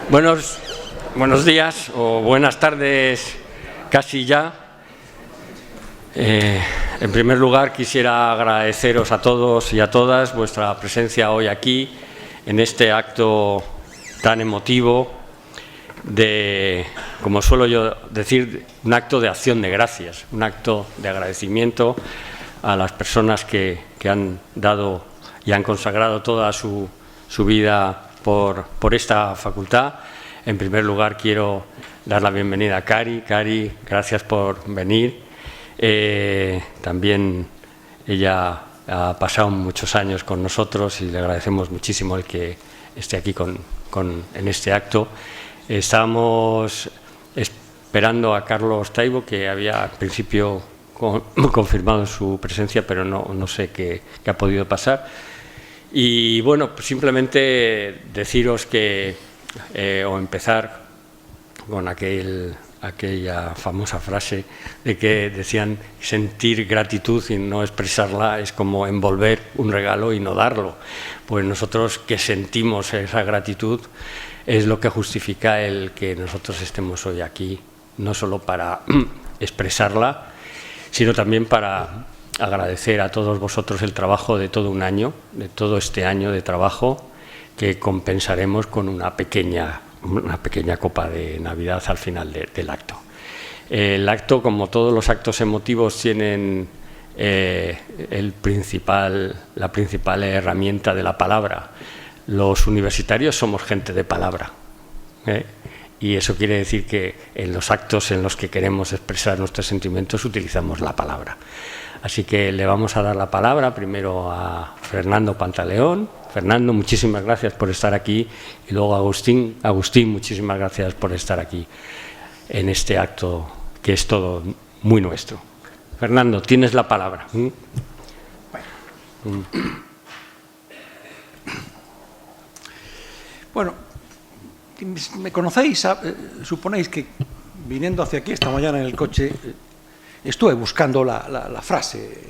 Buenos días o buenas tardes casi ya. En primer lugar quisiera agradeceros a todos y a todas vuestra presencia hoy aquí en este acto tan emotivo de, como suelo yo decir, un acto de acción de gracias, un acto de agradecimiento a las personas que han dado y han consagrado toda su vida por esta facultad. En primer lugar quiero dar la bienvenida a Cari. Cari, gracias por venir. También ella ha pasado muchos años con nosotros y le agradecemos muchísimo el que esté aquí en este acto. Estábamos esperando a Carlos Taibo, que había al principio confirmado su presencia, pero no sé qué ha podido pasar. Y bueno, pues simplemente deciros que, o empezar con aquella famosa frase de que decían sentir gratitud y no expresarla es como envolver un regalo y no darlo. Pues nosotros que sentimos esa gratitud es lo que justifica el que nosotros estemos hoy aquí, no solo para expresarla, sino también para agradecer a todos vosotros el trabajo de todo un año, de todo este año de trabajo, que compensaremos con una pequeña copa de Navidad al final del acto. El acto, como todos los actos emotivos, tienen la principal herramienta de la palabra. Los universitarios somos gente de palabra, y eso quiere decir que en los actos en los que queremos expresar nuestros sentimientos utilizamos la palabra. Así que le vamos a dar la palabra primero a Fernando Pantaleón. Fernando, muchísimas gracias por estar aquí. Y luego a Agustín, muchísimas gracias por estar aquí en este acto que es todo muy nuestro. Fernando, tienes la palabra. Bueno, me conocéis, suponéis que viniendo hacia aquí esta mañana en el coche estuve buscando la frase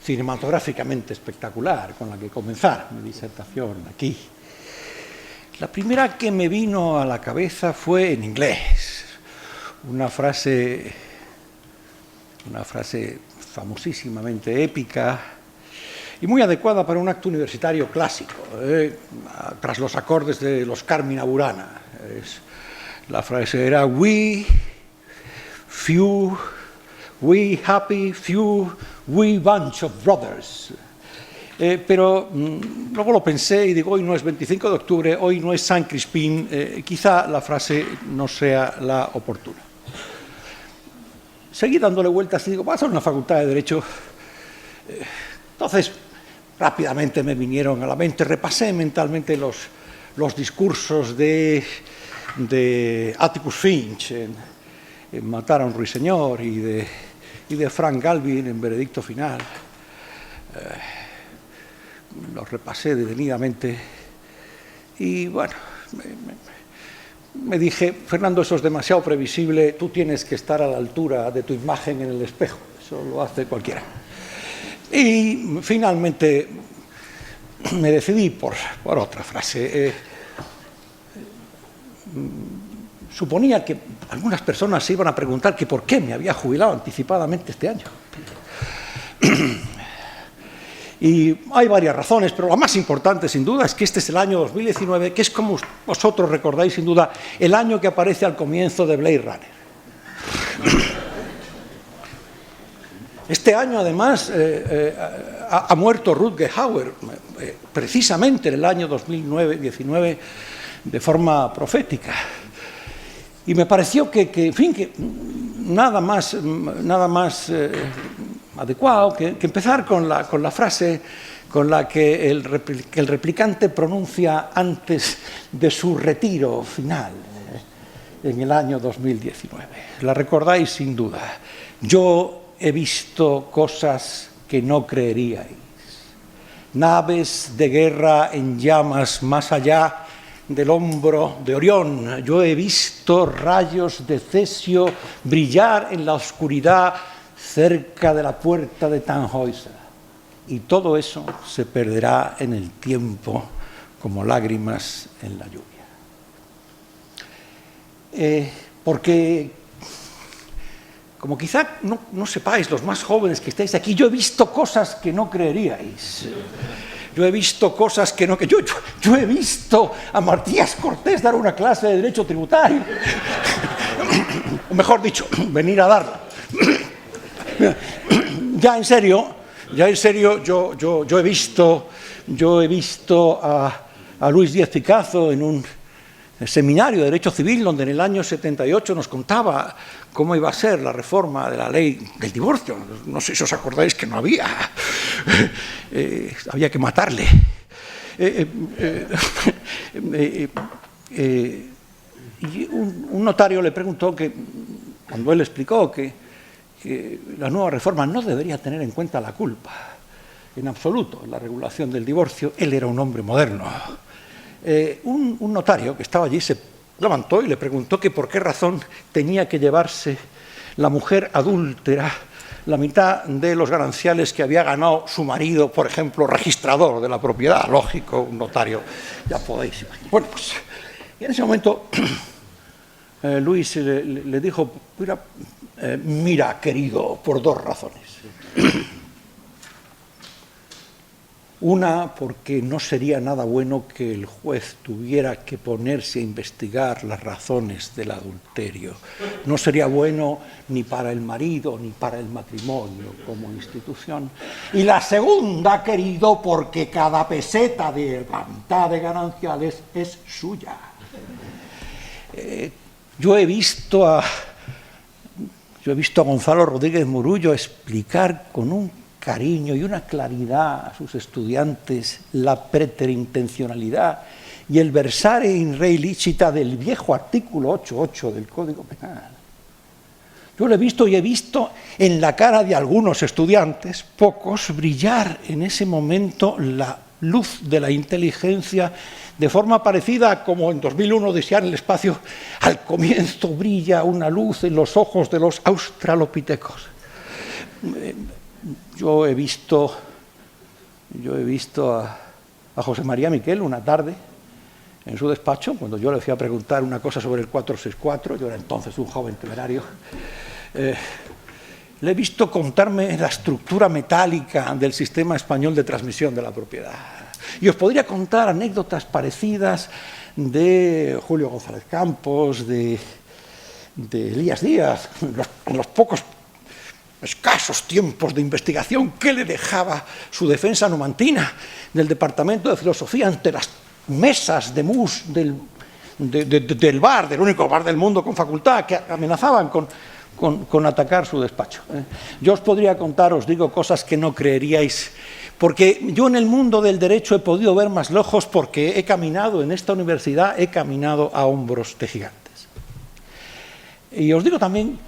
cinematográficamente espectacular con la que comenzar mi disertación aquí. La primera que me vino a la cabeza fue en inglés, una frase famosísimamente épica y muy adecuada para un acto universitario clásico, tras los acordes de los Carmina Burana. La frase era "We happy few, we bunch of brothers". Pero luego lo pensé y digo, hoy no es 25 de octubre, hoy no es San Crispín, quizá la frase no sea la oportuna. Seguí dándole vueltas y digo, vas a una facultad de Derecho. Entonces, rápidamente me vinieron a la mente, repasé mentalmente los discursos de Atticus Finch en Matar a un ruiseñor y de Frank Galvin en Veredicto Final. Los repasé detenidamente y bueno, me dije, Fernando, eso es demasiado previsible, tú tienes que estar a la altura de tu imagen en el espejo, eso lo hace cualquiera. Y finalmente me decidí por otra frase. Suponía que algunas personas se iban a preguntar que por qué me había jubilado anticipadamente este año. Y hay varias razones, pero la más importante, sin duda, es que este es el año 2019, que es, como vosotros recordáis, sin duda, el año que aparece al comienzo de Blade Runner. Este año, además, ha muerto Rutger Hauer, precisamente en el año 2019, de forma profética. Y me pareció que nada más adecuado que empezar con la frase con la que el replicante pronuncia antes de su retiro final en el año 2019. La recordáis sin duda. Yo he visto cosas que no creeríais. Naves de guerra en llamas más allá del hombro de Orión. Yo he visto rayos de cesio brillar en la oscuridad cerca de la puerta de Tannhäuser. Y todo eso se perderá en el tiempo como lágrimas en la lluvia. porque, como quizá no sepáis, los más jóvenes que estáis aquí, yo he visto cosas que no creeríais. Yo he visto cosas que no... Yo he visto a Matías Cortés dar una clase de Derecho Tributario. O mejor dicho, venir a darla. Ya en serio, yo he visto a Luis Díaz Picazo en un seminario de Derecho Civil, donde en el año 78 nos contaba cómo iba a ser la reforma de la ley del divorcio. No sé si os acordáis que no había. Había que matarle. Y un notario le preguntó cuando él explicó que la nueva reforma no debería tener en cuenta la culpa, en absoluto, en la regulación del divorcio. Él era un hombre moderno. Un notario que estaba allí se levantó y le preguntó que por qué razón tenía que llevarse la mujer adúltera la mitad de los gananciales que había ganado su marido, por ejemplo, registrador de la propiedad. Lógico, un notario, ya podéis imaginar. Bueno, pues y en ese momento Luis le dijo, mira, querido, por dos razones. Una, porque no sería nada bueno que el juez tuviera que ponerse a investigar las razones del adulterio. No sería bueno ni para el marido ni para el matrimonio como institución. Y la segunda, querido, porque cada peseta de la mitad de gananciales es suya. Yo he visto a Gonzalo Rodríguez Murullo explicar con un cariño y una claridad a sus estudiantes la preterintencionalidad y el versare in re illicita del viejo artículo 8.8 del Código Penal. Yo lo he visto y he visto en la cara de algunos estudiantes, pocos, brillar en ese momento la luz de la inteligencia de forma parecida a como en 2001 Odisea en el espacio al comienzo brilla una luz en los ojos de los australopitecos. Yo he visto a José María Miquel una tarde en su despacho, cuando yo le fui a preguntar una cosa sobre el 464, yo era entonces un joven temerario, le he visto contarme la estructura metálica del sistema español de transmisión de la propiedad. Y os podría contar anécdotas parecidas de Julio González Campos, de Elías Díaz, en los pocos escasos tiempos de investigación que le dejaba su defensa numantina del Departamento de Filosofía ante las mesas de mus del bar, del único bar del mundo con facultad, que amenazaban con atacar su despacho. Yo os podría contar, os digo, cosas que no creeríais, porque yo en el mundo del derecho he podido ver más lejos porque he caminado en esta universidad, he caminado a hombros de gigantes. Y os digo también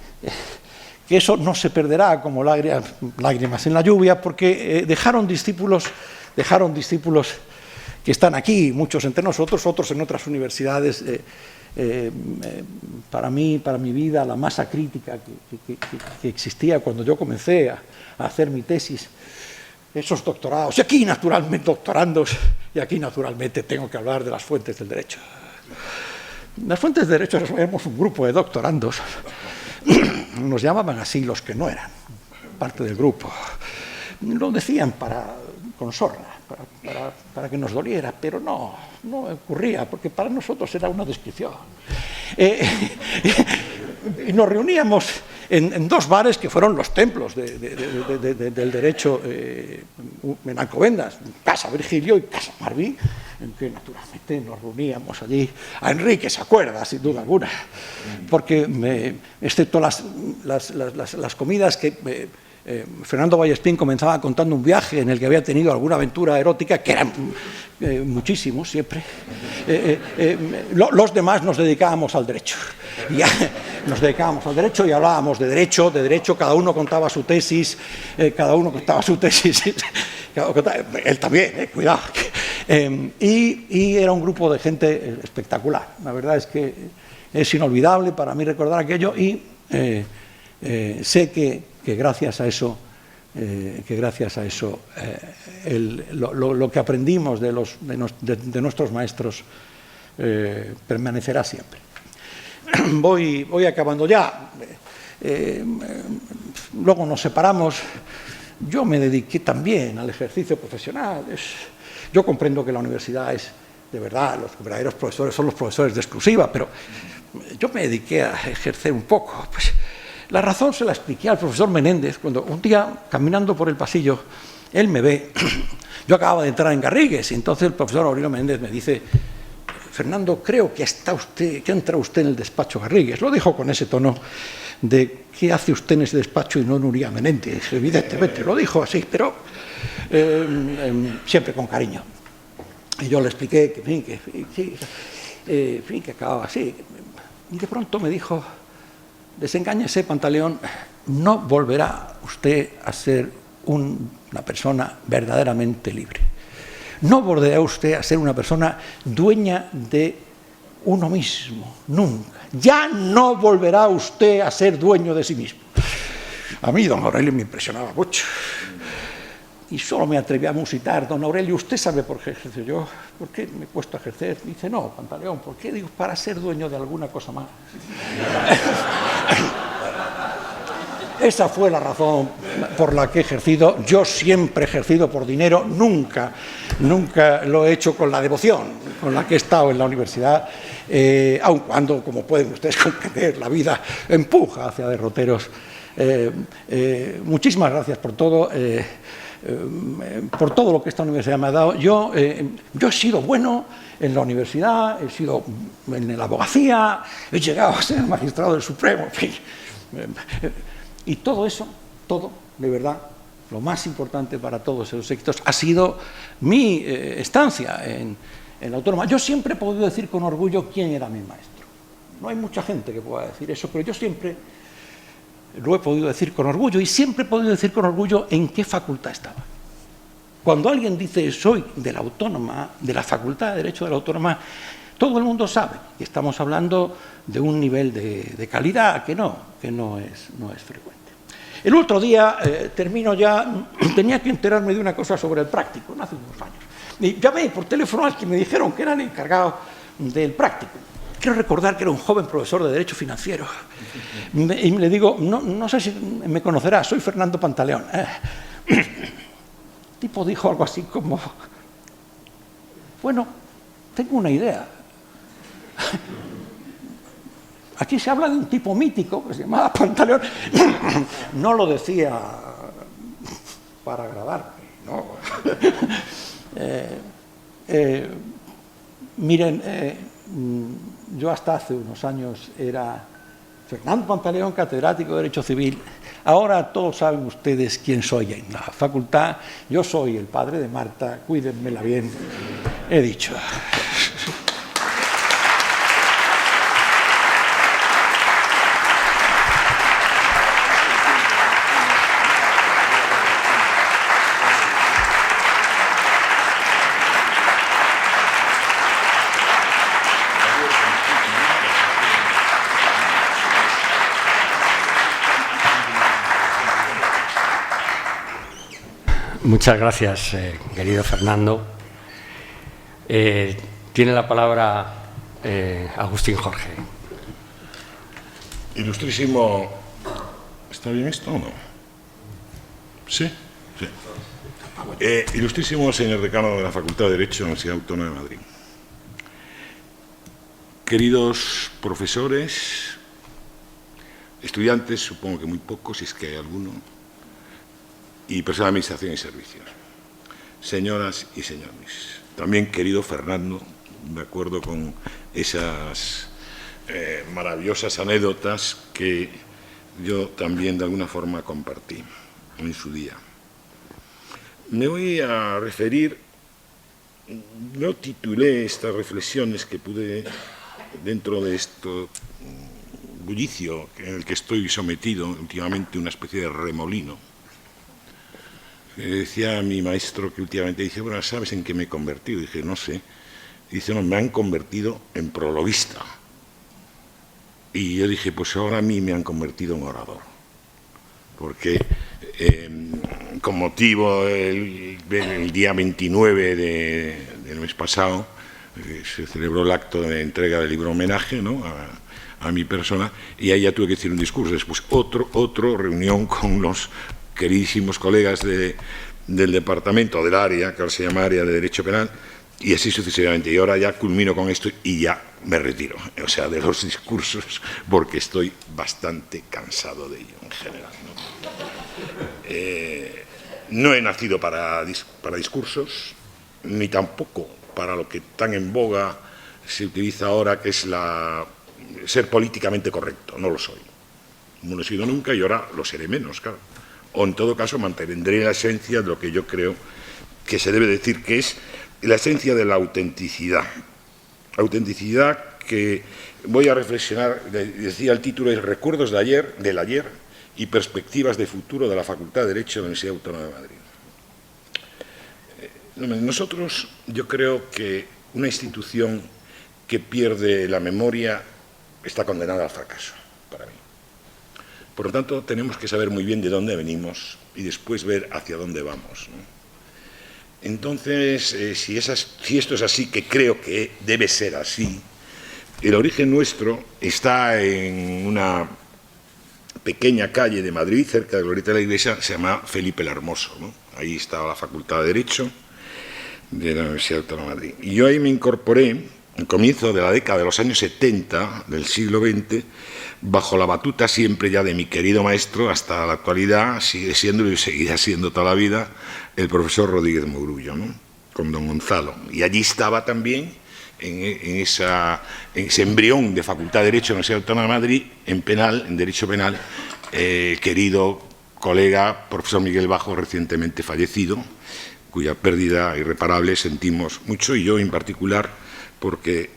que eso no se perderá como lágrimas en la lluvia, porque dejaron discípulos que están aquí, muchos entre nosotros, otros en otras universidades. Para mí, para mi vida, la masa crítica que existía cuando yo comencé a hacer mi tesis, esos doctorados, y aquí naturalmente doctorandos, y aquí naturalmente tengo que hablar de las fuentes del derecho. Las fuentes del derecho éramos un grupo de doctorandos. Nos llamaban así los que no eran parte del grupo. Lo decían con sorna, para que nos doliera, pero no ocurría, porque para nosotros era una descripción. Y nos reuníamos en dos bares que fueron los templos del derecho en Alcobendas, Casa Virgilio y Casa Marví, en que naturalmente nos reuníamos allí. A Enrique se acuerda, sin duda alguna, porque excepto las comidas que Fernando Vallespín comenzaba contando un viaje en el que había tenido alguna aventura erótica, que eran muchísimos siempre, los demás nos dedicábamos al derecho. Nos dedicábamos al derecho y hablábamos de derecho, cada uno contaba su tesis, él también, cuidado. Y era un grupo de gente espectacular. La verdad es que es inolvidable para mí recordar aquello y sé que gracias a eso, lo que aprendimos de nuestros maestros permanecerá siempre. voy acabando ya. Luego nos separamos. Yo me dediqué también al ejercicio profesional. Yo comprendo que la universidad es, de verdad, los verdaderos profesores son los profesores de exclusiva, pero yo me dediqué a ejercer un poco. Pues, la razón se la expliqué al profesor Menéndez cuando un día, caminando por el pasillo, él me ve. Yo acababa de entrar en Garrigues y entonces el profesor Aurelio Menéndez me dice: Fernando, creo que entra usted en el despacho Garrigues. Lo dijo con ese tono de ¿qué hace usted en ese despacho y no en Uría Menéndez? Evidentemente, lo dijo así, pero siempre con cariño. Y yo le expliqué que acababa así. Y de pronto me dijo: desengáñese, Pantaleón, no volverá usted a ser una persona verdaderamente libre. No volverá usted a ser una persona dueña de uno mismo, nunca. Ya no volverá usted a ser dueño de sí mismo. A mí don Aurelio me impresionaba mucho. Y solo me atreví a musitar: don Aurelio, ¿usted sabe por qué ejerzo yo? ¿Por qué me he puesto a ejercer? Dice: no, Pantaleón, ¿por qué? Digo: para ser dueño de alguna cosa más. Esa fue la razón por la que he ejercido. Yo siempre he ejercido por dinero, nunca lo he hecho con la devoción con la que he estado en la universidad, aun cuando, como pueden ustedes comprender, la vida empuja hacia derroteros. Muchísimas gracias por todo lo que esta universidad me ha dado. Yo he sido bueno en la universidad, he sido en la abogacía, he llegado a ser magistrado del Supremo, en fin. Y todo eso, todo, de verdad, lo más importante para todos esos éxitos ha sido mi estancia en la Autónoma. Yo siempre he podido decir con orgullo quién era mi maestro. No hay mucha gente que pueda decir eso, pero yo siempre lo he podido decir con orgullo, y siempre he podido decir con orgullo en qué facultad estaba. Cuando alguien dice soy de la Autónoma, de la Facultad de Derecho de la Autónoma, todo el mundo sabe que estamos hablando de un nivel de calidad que no es frecuente. El otro día, termino ya, tenía que enterarme de una cosa sobre el práctico, hace unos años. Y llamé por teléfono al que me dijeron que era el encargado del práctico. Quiero recordar que era un joven profesor de Derecho Financiero. Y le digo: no sé si me conocerá, soy Fernando Pantaleón. El tipo dijo algo así como: bueno, tengo una idea. Aquí se habla de un tipo mítico que se llamaba Pantaleón. No lo decía para agradarme, no. Miren, yo hasta hace unos años era Fernando Pantaleón, catedrático de Derecho Civil. Ahora todos saben ustedes quién soy en la facultad. Yo soy el padre de Marta, cuídenmela bien. He dicho. Muchas gracias, querido Fernando. Tiene la palabra Agustín Jorge. Ilustrísimo... ¿Está bien esto o no? ¿Sí? Sí. Ilustrísimo señor decano de la Facultad de Derecho de la Universidad Autónoma de Madrid. Queridos profesores, estudiantes, supongo que muy pocos, si es que hay alguno, y personal de Administración y Servicios, señoras y señores. También, querido Fernando, de acuerdo con esas maravillosas anécdotas que yo también de alguna forma compartí en su día. Me voy a referir, yo titulé estas reflexiones que pude, dentro de este bullicio en el que estoy sometido últimamente, una especie de remolino. Decía mi maestro que últimamente, dice: bueno, ¿sabes en qué me he convertido? Dije: no sé. Dice: no, me han convertido en prologuista. Y yo dije: pues ahora a mí me han convertido en orador. Porque con motivo el día 29 del mes pasado se celebró el acto de entrega del libro homenaje, ¿no?, a mi persona, y ahí ya tuve que decir un discurso. Después otro reunión con los queridísimos colegas del departamento, del área, que ahora se llama Área de Derecho Penal, y así sucesivamente. Y ahora ya culmino con esto y ya me retiro, o sea, de los discursos, porque estoy bastante cansado de ello en general, ¿no? No he nacido para discursos, ni tampoco para lo que tan en boga se utiliza ahora, que es ser políticamente correcto. No lo soy. No lo he sido nunca y ahora lo seré menos, claro. O en todo caso mantendré la esencia de lo que yo creo que se debe decir, que es la esencia de la autenticidad. Autenticidad que voy a reflexionar, decía el título, es Recuerdos del ayer y perspectivas de futuro de la Facultad de Derecho de la Universidad Autónoma de Madrid. Nosotros, yo creo que una institución que pierde la memoria está condenada al fracaso, para mí. Por lo tanto, tenemos que saber muy bien de dónde venimos y después ver hacia dónde vamos, ¿no? Entonces, si esto es así, que creo que debe ser así, el origen nuestro está en una pequeña calle de Madrid, cerca de Glorieta de la Iglesia, se llama Felipe el Hermoso, ¿no? Ahí estaba la Facultad de Derecho de la Universidad Autónoma de Madrid. Y yo ahí me incorporé, al comienzo de la década de los años 70 del siglo XX, bajo la batuta siempre ya de mi querido maestro, hasta la actualidad, sigue siendo y seguirá siendo toda la vida, el profesor Rodríguez Mourullo, ¿no?, con don Gonzalo. Y allí estaba también, en ese embrión de Facultad de Derecho de la Universidad Autónoma de Madrid, en Derecho Penal, querido colega, profesor Miguel Bajo, recientemente fallecido, cuya pérdida irreparable sentimos mucho, y yo en particular, porque,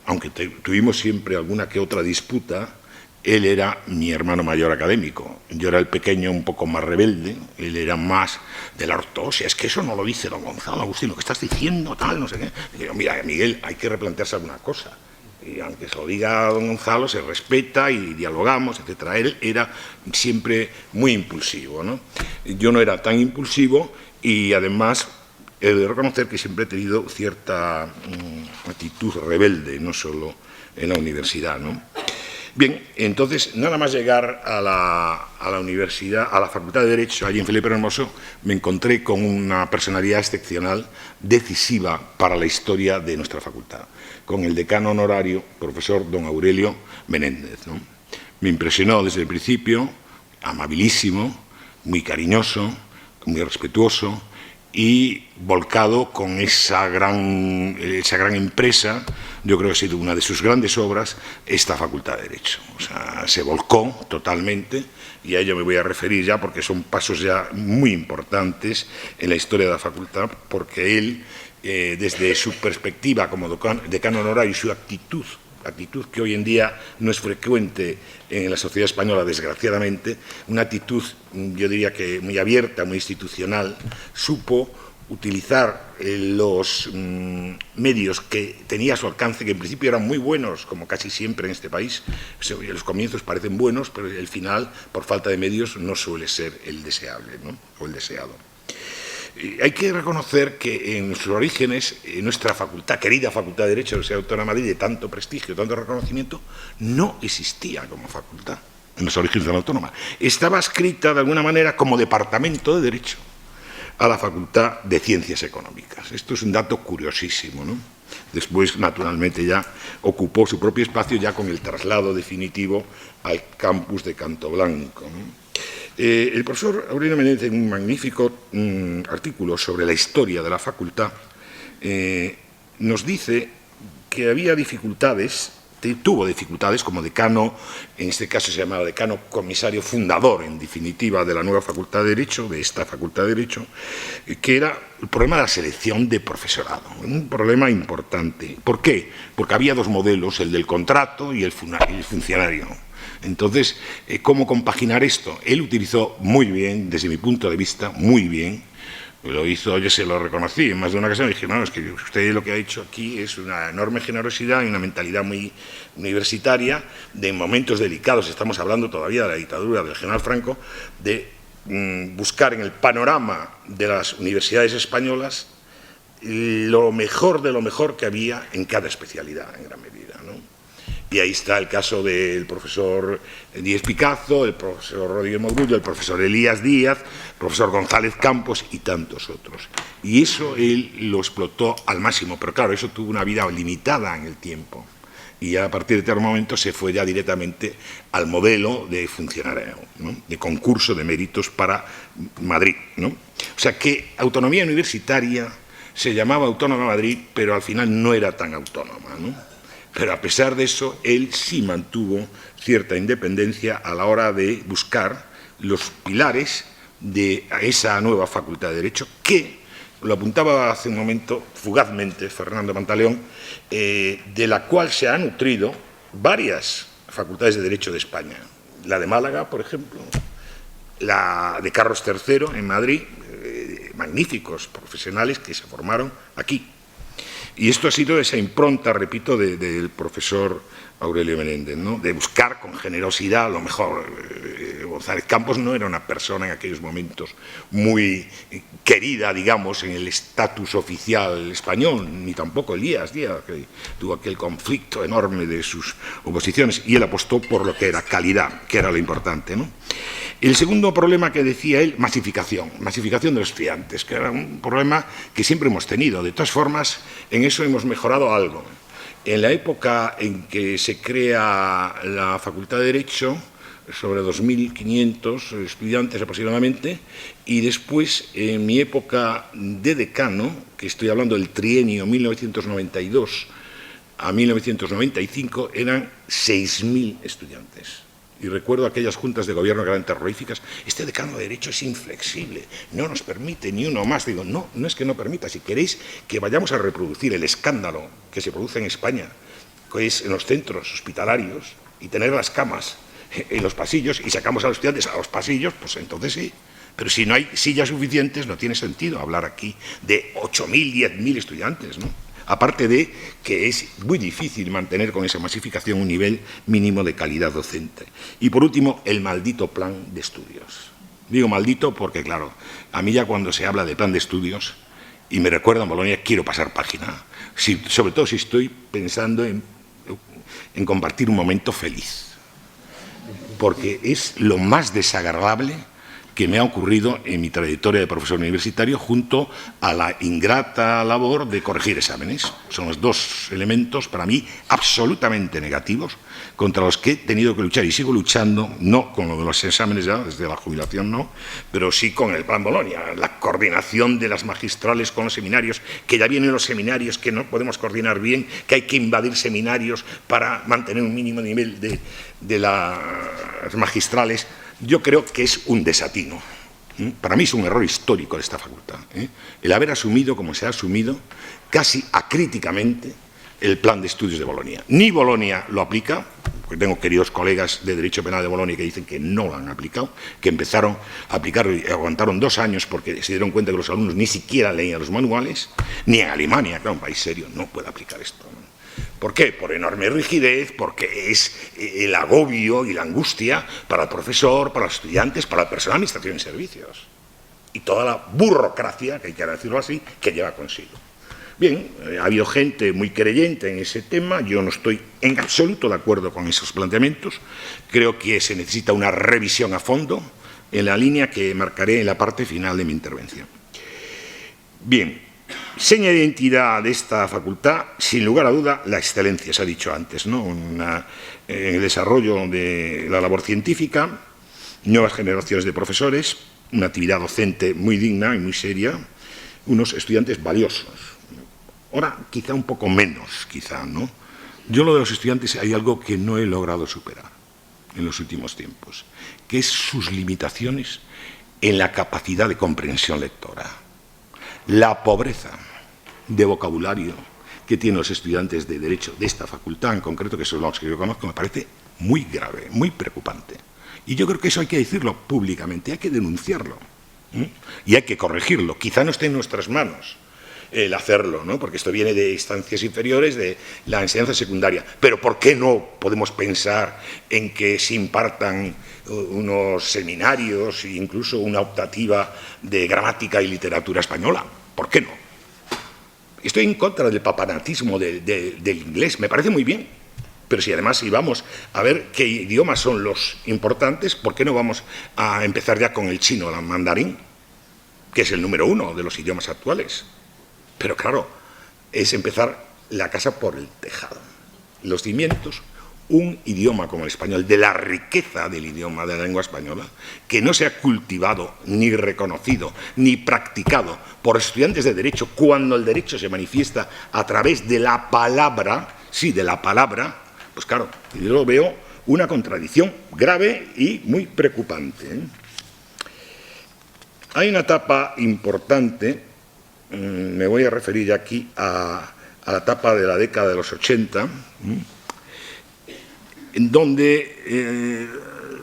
aunque tuvimos siempre alguna que otra disputa, él era mi hermano mayor académico. Yo era el pequeño un poco más rebelde, él era más de la ortodoxia. Es que eso no lo dice don Gonzalo Agustín, lo que estás diciendo, tal, no sé qué. Y yo, mira, Miguel, hay que replantearse alguna cosa. Y aunque se lo diga don Gonzalo, se respeta y dialogamos, etc. Él era siempre muy impulsivo, ¿no? Yo no era tan impulsivo y, además, he de reconocer que siempre he tenido cierta actitud rebelde, no solo en la universidad, ¿no? Bien, entonces, nada más llegar a la universidad, a la Facultad de Derecho, allí en Felipe Hermoso, me encontré con una personalidad excepcional, decisiva para la historia de nuestra facultad, con el decano honorario, profesor don Aurelio Menéndez, ¿no? Me impresionó desde el principio, amabilísimo, muy cariñoso, muy respetuoso, y volcado con esa gran empresa. Yo creo que ha sido una de sus grandes obras, esta Facultad de Derecho. O sea, se volcó totalmente, y a ello me voy a referir ya, porque son pasos ya muy importantes en la historia de la facultad, porque él, desde su perspectiva como decano honorario y su actitud que hoy en día no es frecuente en la sociedad española, desgraciadamente, una actitud, yo diría que muy abierta, muy institucional, supo utilizar los medios que tenía a su alcance, que en principio eran muy buenos, como casi siempre en este país. Los comienzos parecen buenos, pero el final, por falta de medios, no suele ser el deseable, ¿no?, o el deseado. Hay que reconocer que en sus orígenes, nuestra facultad, querida Facultad de Derecho de la Universidad Autónoma de Madrid, de tanto prestigio, tanto reconocimiento, no existía como facultad en los orígenes de la Autónoma. Estaba adscrita de alguna manera como departamento de Derecho a la Facultad de Ciencias Económicas. Esto es un dato curiosísimo, ¿no? Después, naturalmente, ya ocupó su propio espacio, ya con el traslado definitivo al campus de Canto Blanco, ¿no? El profesor Aurelio Menéndez, en un magnífico artículo sobre la historia de la facultad, nos dice que había dificultades, tuvo dificultades como decano, en este caso se llamaba decano comisario fundador, en definitiva, de la nueva Facultad de Derecho, de esta Facultad de Derecho, que era el problema de la selección de profesorado, un problema importante. ¿Por qué? Porque había dos modelos, el del contrato y el funcionario. Entonces, ¿cómo compaginar esto? Él utilizó muy bien, desde mi punto de vista, muy bien, lo hizo, yo se lo reconocí en más de una ocasión, y dije, no, es que usted lo que ha hecho aquí es una enorme generosidad y una mentalidad muy universitaria, de momentos delicados, estamos hablando todavía de la dictadura del general Franco, de buscar en el panorama de las universidades españolas lo mejor de lo mejor que había en cada especialidad, en gran medida, ¿no? Y ahí está el caso del profesor Díez Picazo, el profesor Rodríguez Mourullo, el profesor Elías Díaz, el profesor González Campos y tantos otros. Y eso él lo explotó al máximo, pero claro, eso tuvo una vida limitada en el tiempo. Y ya a partir de este momento se fue ya directamente al modelo de funcionario, ¿no? De concurso de méritos para Madrid, ¿no? O sea que autonomía universitaria se llamaba Autónoma de Madrid, pero al final no era tan autónoma, ¿no? Pero a pesar de eso, él sí mantuvo cierta independencia a la hora de buscar los pilares de esa nueva Facultad de Derecho, que, lo apuntaba hace un momento fugazmente Fernando Pantaleón, de la cual se han nutrido varias facultades de Derecho de España. La de Málaga, por ejemplo, la de Carlos III en Madrid, magníficos profesionales que se formaron aquí. Y esto ha sido esa impronta, repito, del profesor Aurelio Menéndez, ¿no? De buscar con generosidad lo mejor. González Campos no era una persona en aquellos momentos muy querida, digamos, en el estatus oficial español, ni tampoco Elías Díaz, que tuvo aquel conflicto enorme de sus oposiciones, y él apostó por lo que era calidad, que era lo importante, ¿no? El segundo problema que decía él, masificación de los estudiantes, que era un problema que siempre hemos tenido. De todas formas, en eso hemos mejorado algo. En la época en que se crea la Facultad de Derecho, sobre 2.500 estudiantes aproximadamente, y después, en mi época de decano, que estoy hablando del trienio 1992 a 1995, eran 6.000 estudiantes. Y recuerdo aquellas juntas de gobierno que eran terroríficas. Este decano de Derecho es inflexible, no nos permite ni uno más. Digo, no, no es que no permita. Si queréis que vayamos a reproducir el escándalo que se produce en España, que es en los centros hospitalarios, y tener las camas en los pasillos, y sacamos a los estudiantes a los pasillos, pues entonces sí. Pero si no hay sillas suficientes, no tiene sentido hablar aquí de 8.000, 10.000 estudiantes, ¿no? Aparte de que es muy difícil mantener con esa masificación un nivel mínimo de calidad docente. Y por último, el maldito plan de estudios. Digo maldito porque, claro, a mí ya cuando se habla de plan de estudios y me recuerda a Bolonia, quiero pasar página. Sobre todo si estoy pensando en compartir un momento feliz. Porque es lo más desagradable que me ha ocurrido en mi trayectoria de profesor universitario, junto a la ingrata labor de corregir exámenes. Son los dos elementos, para mí, absolutamente negativos, contra los que he tenido que luchar y sigo luchando, no con lo de los exámenes ya, desde la jubilación no, pero sí con el Plan Bolonia, la coordinación de las magistrales con los seminarios, que ya vienen los seminarios que no podemos coordinar bien, que hay que invadir seminarios para mantener un mínimo nivel de las magistrales. Yo creo que es un desatino. Para mí es un error histórico de esta facultad, el haber asumido, como se ha asumido, casi acríticamente el plan de estudios de Bolonia. Ni Bolonia lo aplica, porque tengo queridos colegas de Derecho Penal de Bolonia que dicen que no lo han aplicado, que empezaron a aplicarlo y aguantaron 2 años porque se dieron cuenta que los alumnos ni siquiera leían los manuales, ni en Alemania, claro, un país serio, no puede aplicar esto, ¿no? ¿Por qué? Por enorme rigidez, porque es el agobio y la angustia para el profesor, para los estudiantes, para el personal de administración y servicios. Y toda la burocracia, que hay que decirlo así, que lleva consigo. Bien, ha habido gente muy creyente en ese tema, yo no estoy en absoluto de acuerdo con esos planteamientos, creo que se necesita una revisión a fondo en la línea que marcaré en la parte final de mi intervención. Bien. Seña de identidad de esta facultad, sin lugar a duda, la excelencia, se ha dicho antes, ¿no? En el desarrollo de la labor científica, nuevas generaciones de profesores, una actividad docente muy digna y muy seria, unos estudiantes valiosos. Ahora, quizá un poco menos, ¿no? Yo lo de los estudiantes hay algo que no he logrado superar en los últimos tiempos, que es sus limitaciones en la capacidad de comprensión lectora. La pobreza de vocabulario que tienen los estudiantes de Derecho de esta facultad, en concreto, que son los que yo conozco, me parece muy grave, muy preocupante. Y yo creo que eso hay que decirlo públicamente, hay que denunciarlo, y hay que corregirlo. Quizá no esté en nuestras manos el hacerlo, ¿no? Porque esto viene de instancias inferiores, de la enseñanza secundaria. Pero ¿por qué no podemos pensar en que se impartan unos seminarios e incluso una optativa de gramática y literatura española? ¿Por qué no? estoy en contra del papanatismo del inglés, me parece muy bien. Pero si además íbamos a ver qué idiomas son los importantes, ¿por qué no vamos a empezar ya con el chino, el mandarín, que es el número 1 de los idiomas actuales? Pero claro, es empezar la casa por el tejado. Los cimientos, un idioma como el español, de la riqueza del idioma, de la lengua española, que no se ha cultivado, ni reconocido, ni practicado por estudiantes de Derecho, cuando el derecho se manifiesta a través de la palabra, sí, de la palabra, pues claro, yo lo veo una contradicción grave y muy preocupante, ¿eh? Hay una etapa importante, me voy a referir aquí a la etapa de la década de los 80, en donde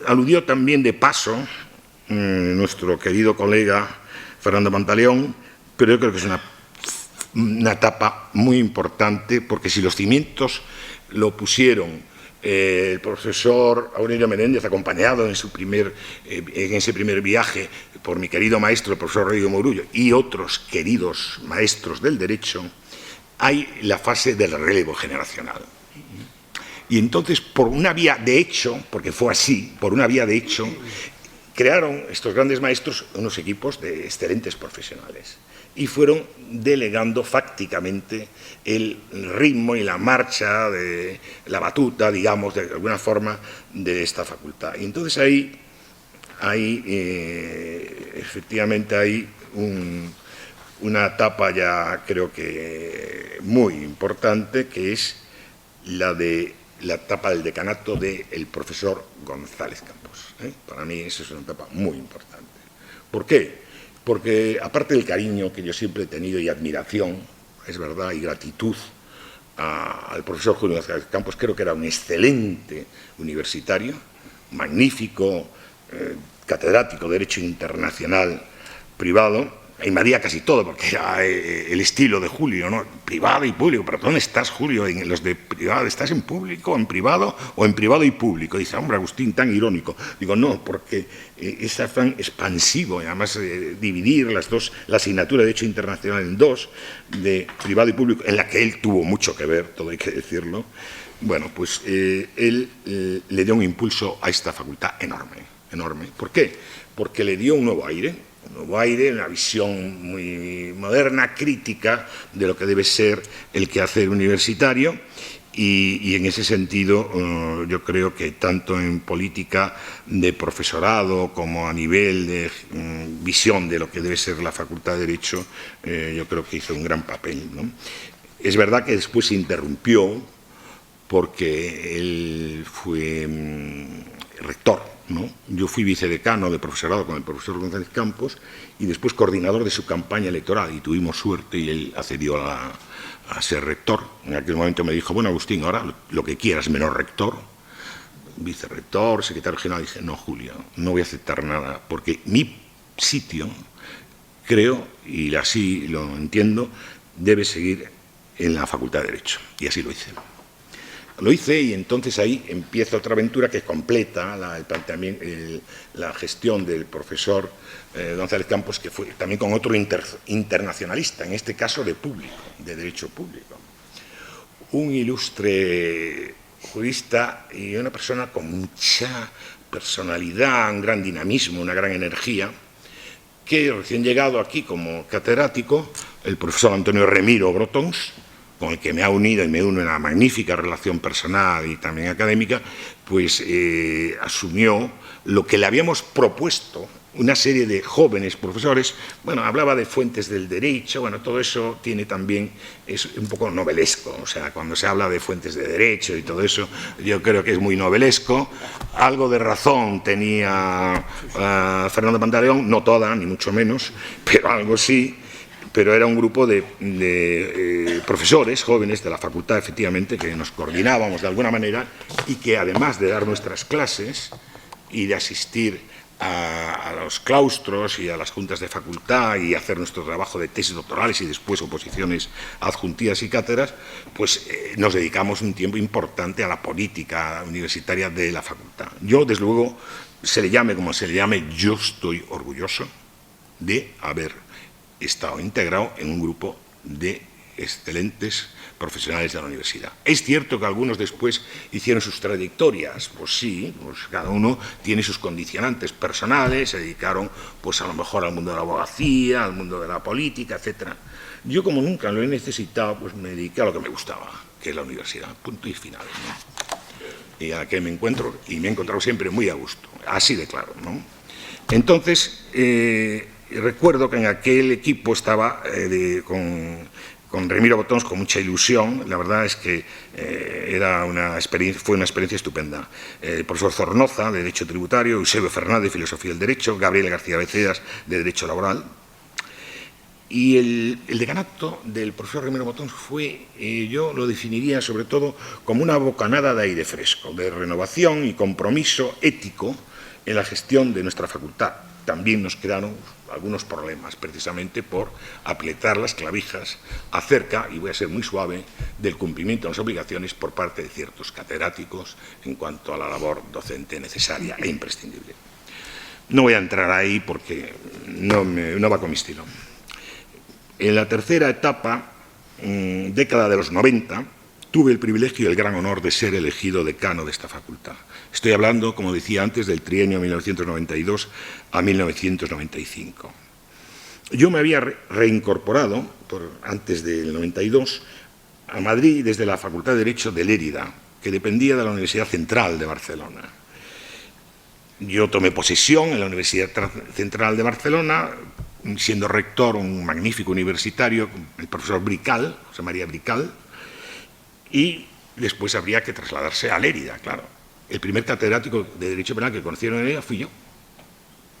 aludió también de paso nuestro querido colega Fernando Pantaleón, pero yo creo que es una etapa muy importante, porque si los cimientos lo pusieron el profesor Aurelio Menéndez, acompañado en ese primer viaje por mi querido maestro, el profesor Rodrigo Mourullo, y otros queridos maestros del derecho, hay la fase del relevo generacional. Y entonces, por una vía de hecho, porque fue así, por una vía de hecho, crearon estos grandes maestros unos equipos de excelentes profesionales y fueron delegando fácticamente el ritmo y la marcha, de la batuta, digamos, de alguna forma, de esta facultad. Y entonces ahí efectivamente hay una etapa ya creo que muy importante, que es la etapa del decanato del profesor González Campos, ¿eh? Para mí eso es una etapa muy importante. ¿Por qué? Porque aparte del cariño que yo siempre he tenido y admiración, es verdad, y gratitud al profesor Julio González Campos, creo que era un excelente universitario, magnífico, catedrático de Derecho Internacional privado, invadía casi todo, porque era el estilo de Julio, ¿no? Privado y público. ¿Pero dónde estás, Julio? ¿En los de privado? ¿Estás en público, en privado o en privado y público? Dice, hombre, Agustín, tan irónico. Digo, no, porque es tan expansivo, y además dividir la asignatura de Derecho Internacional en dos, de privado y público, en la que él tuvo mucho que ver, todo hay que decirlo. Bueno, pues él le dio un impulso a esta facultad enorme, enorme. ¿Por qué? Porque le dio un nuevo aire, una visión muy moderna, crítica de lo que debe ser el quehacer universitario, y en ese sentido yo creo que tanto en política de profesorado como a nivel de visión de lo que debe ser la Facultad de Derecho, yo creo que hizo un gran papel, ¿no? Es verdad que después se interrumpió porque él fue rector, ¿no? Yo fui vicedecano de profesorado con el profesor González Campos y después coordinador de su campaña electoral, y tuvimos suerte y él accedió a ser rector. En aquel momento me dijo, bueno, Agustín, ahora lo que quieras, menos rector, vicerrector, secretario general. Dije, no, Julio, no voy a aceptar nada, porque mi sitio, creo, y así lo entiendo, debe seguir en la Facultad de Derecho, y así lo hice. Lo hice, y entonces ahí empieza otra aventura que completa la gestión del profesor González Campos, que fue también con otro internacionalista, en este caso de público, de derecho público. Un ilustre jurista y una persona con mucha personalidad, un gran dinamismo, una gran energía, que recién llegado aquí como catedrático, el profesor Antonio Remiro Brotons, con el que me ha unido y me une una magnífica relación personal y también académica, pues asumió lo que le habíamos propuesto una serie de jóvenes profesores. Bueno, hablaba de fuentes del derecho, bueno, todo eso tiene también, es un poco novelesco, o sea, cuando se habla de fuentes de derecho y todo eso, yo creo que es muy novelesco. Algo de razón tenía Fernando Pantaleón, no toda, ni mucho menos, pero algo sí. Pero era un grupo de profesores jóvenes de la facultad, efectivamente, que nos coordinábamos de alguna manera y que, además de dar nuestras clases y de asistir a los claustros y a las juntas de facultad y hacer nuestro trabajo de tesis doctorales y después oposiciones adjuntivas y cátedras, pues nos dedicamos un tiempo importante a la política universitaria de la facultad. Yo, desde luego, se le llame como se le llame, yo estoy orgulloso de haber estado integrado en un grupo de excelentes profesionales de la universidad. Es cierto que algunos después hicieron sus trayectorias, pues sí, pues cada uno tiene sus condicionantes personales, se dedicaron pues a lo mejor al mundo de la abogacía, al mundo de la política, etcétera. Yo, como nunca lo he necesitado, pues me dediqué a lo que me gustaba, que es la universidad, punto y final, ¿no? Y a la que me encuentro, y me he encontrado siempre muy a gusto, así de claro, ¿no? Entonces, recuerdo que en aquel equipo estaba con Remiro Botons con mucha ilusión. La verdad es que fue una experiencia estupenda. El profesor Zornoza, de Derecho Tributario, Eusebio Fernández, de Filosofía del Derecho, Gabriel García Becedas, de Derecho Laboral. Y el decanato del profesor Remiro Botons fue, yo lo definiría sobre todo como una bocanada de aire fresco, de renovación y compromiso ético en la gestión de nuestra facultad. También nos quedaron algunos problemas, precisamente por apretar las clavijas acerca, y voy a ser muy suave, del cumplimiento de las obligaciones por parte de ciertos catedráticos en cuanto a la labor docente necesaria e imprescindible. No voy a entrar ahí porque no va con mi estilo. En la tercera etapa, década de los 90, tuve el privilegio y el gran honor de ser elegido decano de esta facultad. Estoy hablando, como decía antes, del trienio 1992 a 1995. Yo me había reincorporado, antes del 92, a Madrid desde la Facultad de Derecho de Lérida, que dependía de la Universidad Central de Barcelona. Yo tomé posesión en la Universidad Central de Barcelona, siendo rector un magnífico universitario, el profesor Brical, José María Brical, y después habría que trasladarse a Lérida, claro. El primer catedrático de Derecho Penal que conocieron en Lérida fui yo,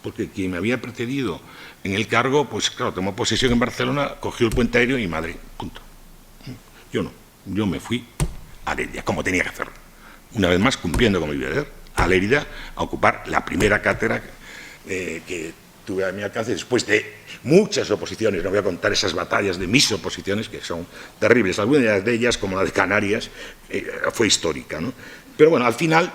porque quien me había precedido en el cargo, pues claro, tomó posesión en Barcelona, cogió el puente aéreo y Madrid, punto. Yo no, yo me fui a Lérida, como tenía que hacerlo. Una vez más, cumpliendo con mi deber, a Lérida, a ocupar la primera cátedra que tuve a mi alcance después de muchas oposiciones. No voy a contar esas batallas de mis oposiciones, que son terribles. Algunas de ellas, como la de Canarias, fue histórica, ¿no? Pero bueno, al final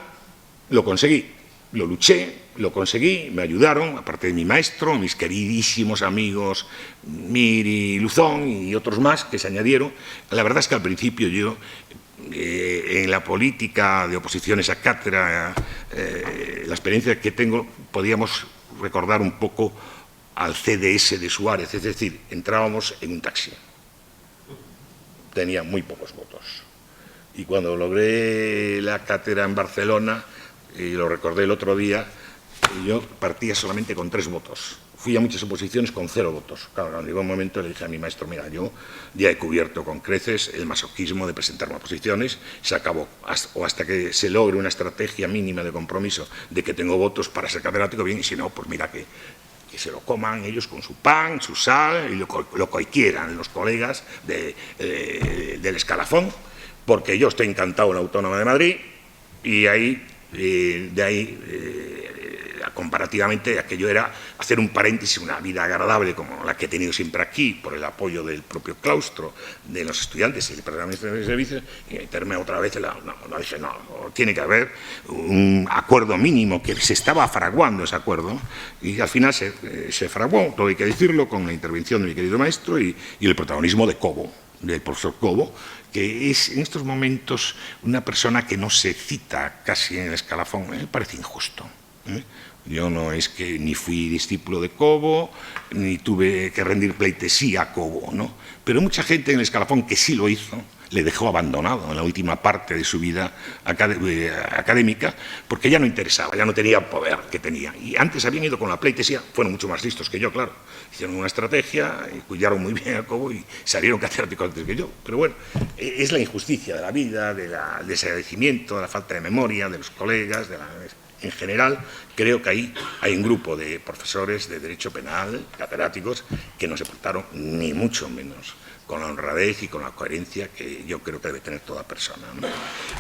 lo conseguí, lo luché, lo conseguí, me ayudaron, aparte de mi maestro, mis queridísimos amigos Miri Luzón y otros más que se añadieron. La verdad es que al principio yo, en la política de oposiciones a cátedra, la experiencia que tengo, podíamos recordar un poco al CDS de Suárez, es decir, entrábamos en un taxi. Tenía muy pocos votos. Y cuando logré la cátedra en Barcelona, y lo recordé el otro día, yo partía solamente con 3 votos. Fui a muchas oposiciones con 0 votos. Claro, en algún momento le dije a mi maestro, mira, yo ya he cubierto con creces el masoquismo de presentarme a oposiciones, se acabó. O hasta que se logre una estrategia mínima de compromiso de que tengo votos para ser catedrático, bien, y si no, pues mira que se lo coman ellos con su pan, su sal, y lo que quieran los colegas del escalafón, porque yo estoy encantado en la Autónoma de Madrid, y ahí, comparativamente, aquello era hacer un paréntesis, una vida agradable como la que he tenido siempre aquí, por el apoyo del propio claustro, de los estudiantes y el programa de servicios, y meterme otra vez dije, no, tiene que haber un acuerdo mínimo, que se estaba fraguando ese acuerdo, y al final se fraguó, todo hay que decirlo, con la intervención de mi querido maestro y el protagonismo de Cobo, del profesor Cobo, que es en estos momentos una persona que no se cita casi en el escalafón. Me parece injusto. Yo no es que ni fui discípulo de Cobo, ni tuve que rendir pleitesía a Cobo, ¿no? Pero mucha gente en el escalafón que sí lo hizo, le dejó abandonado en la última parte de su vida académica, porque ya no interesaba, ya no tenía el poder que tenía. Y antes habían ido con la pleitesía, fueron mucho más listos que yo, claro. Hicieron una estrategia, y cuidaron muy bien a Cobo y salieron catedráticos antes que yo. Pero bueno, es la injusticia de la vida, del desagradecimiento, de la falta de memoria de los colegas, en general. Creo que ahí hay un grupo de profesores de Derecho Penal, catedráticos, que no se portaron ni mucho menos con la honradez y con la coherencia que yo creo que debe tener toda persona, ¿no?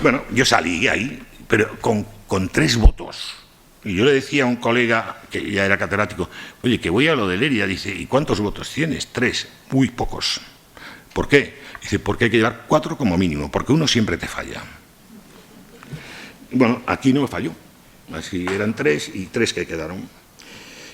Bueno, yo salí ahí, pero con 3 votos. Y yo le decía a un colega que ya era catedrático, oye, que voy a lo de Lérida, dice, ¿y cuántos votos tienes? 3, muy pocos. ¿Por qué? Dice, porque hay que llevar 4 como mínimo, porque uno siempre te falla. Bueno, aquí no me falló. Así eran 3 y 3 que quedaron.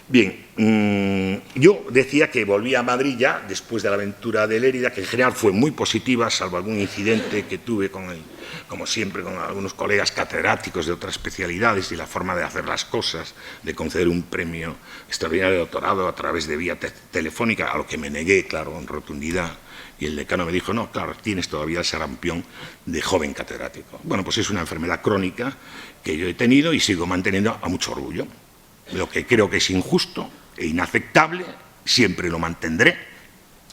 Bien, yo decía que volví a Madrid ya después de la aventura de Lérida, que en general fue muy positiva, salvo algún incidente que tuve como siempre, con algunos colegas catedráticos de otras especialidades y la forma de hacer las cosas, de conceder un premio extraordinario de doctorado a través de vía telefónica, a lo que me negué, claro, con rotundidad. Y el decano me dijo, no, claro, tienes todavía el sarampión de joven catedrático. Bueno, pues es una enfermedad crónica que yo he tenido y sigo manteniendo a mucho orgullo. Lo que creo que es injusto e inaceptable, siempre lo mantendré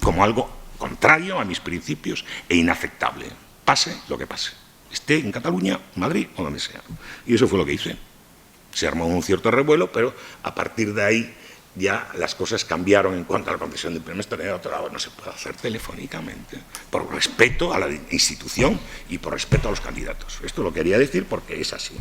como algo contrario a mis principios e inaceptable, pase lo que pase, esté en Cataluña, Madrid o donde sea. Y eso fue lo que hice. Se armó un cierto revuelo, pero a partir de ahí ya las cosas cambiaron en cuanto a la concesión del premio extraordinario de doctorado. No se puede hacer telefónicamente, por respeto a la institución y por respeto a los candidatos. Esto lo quería decir porque es así.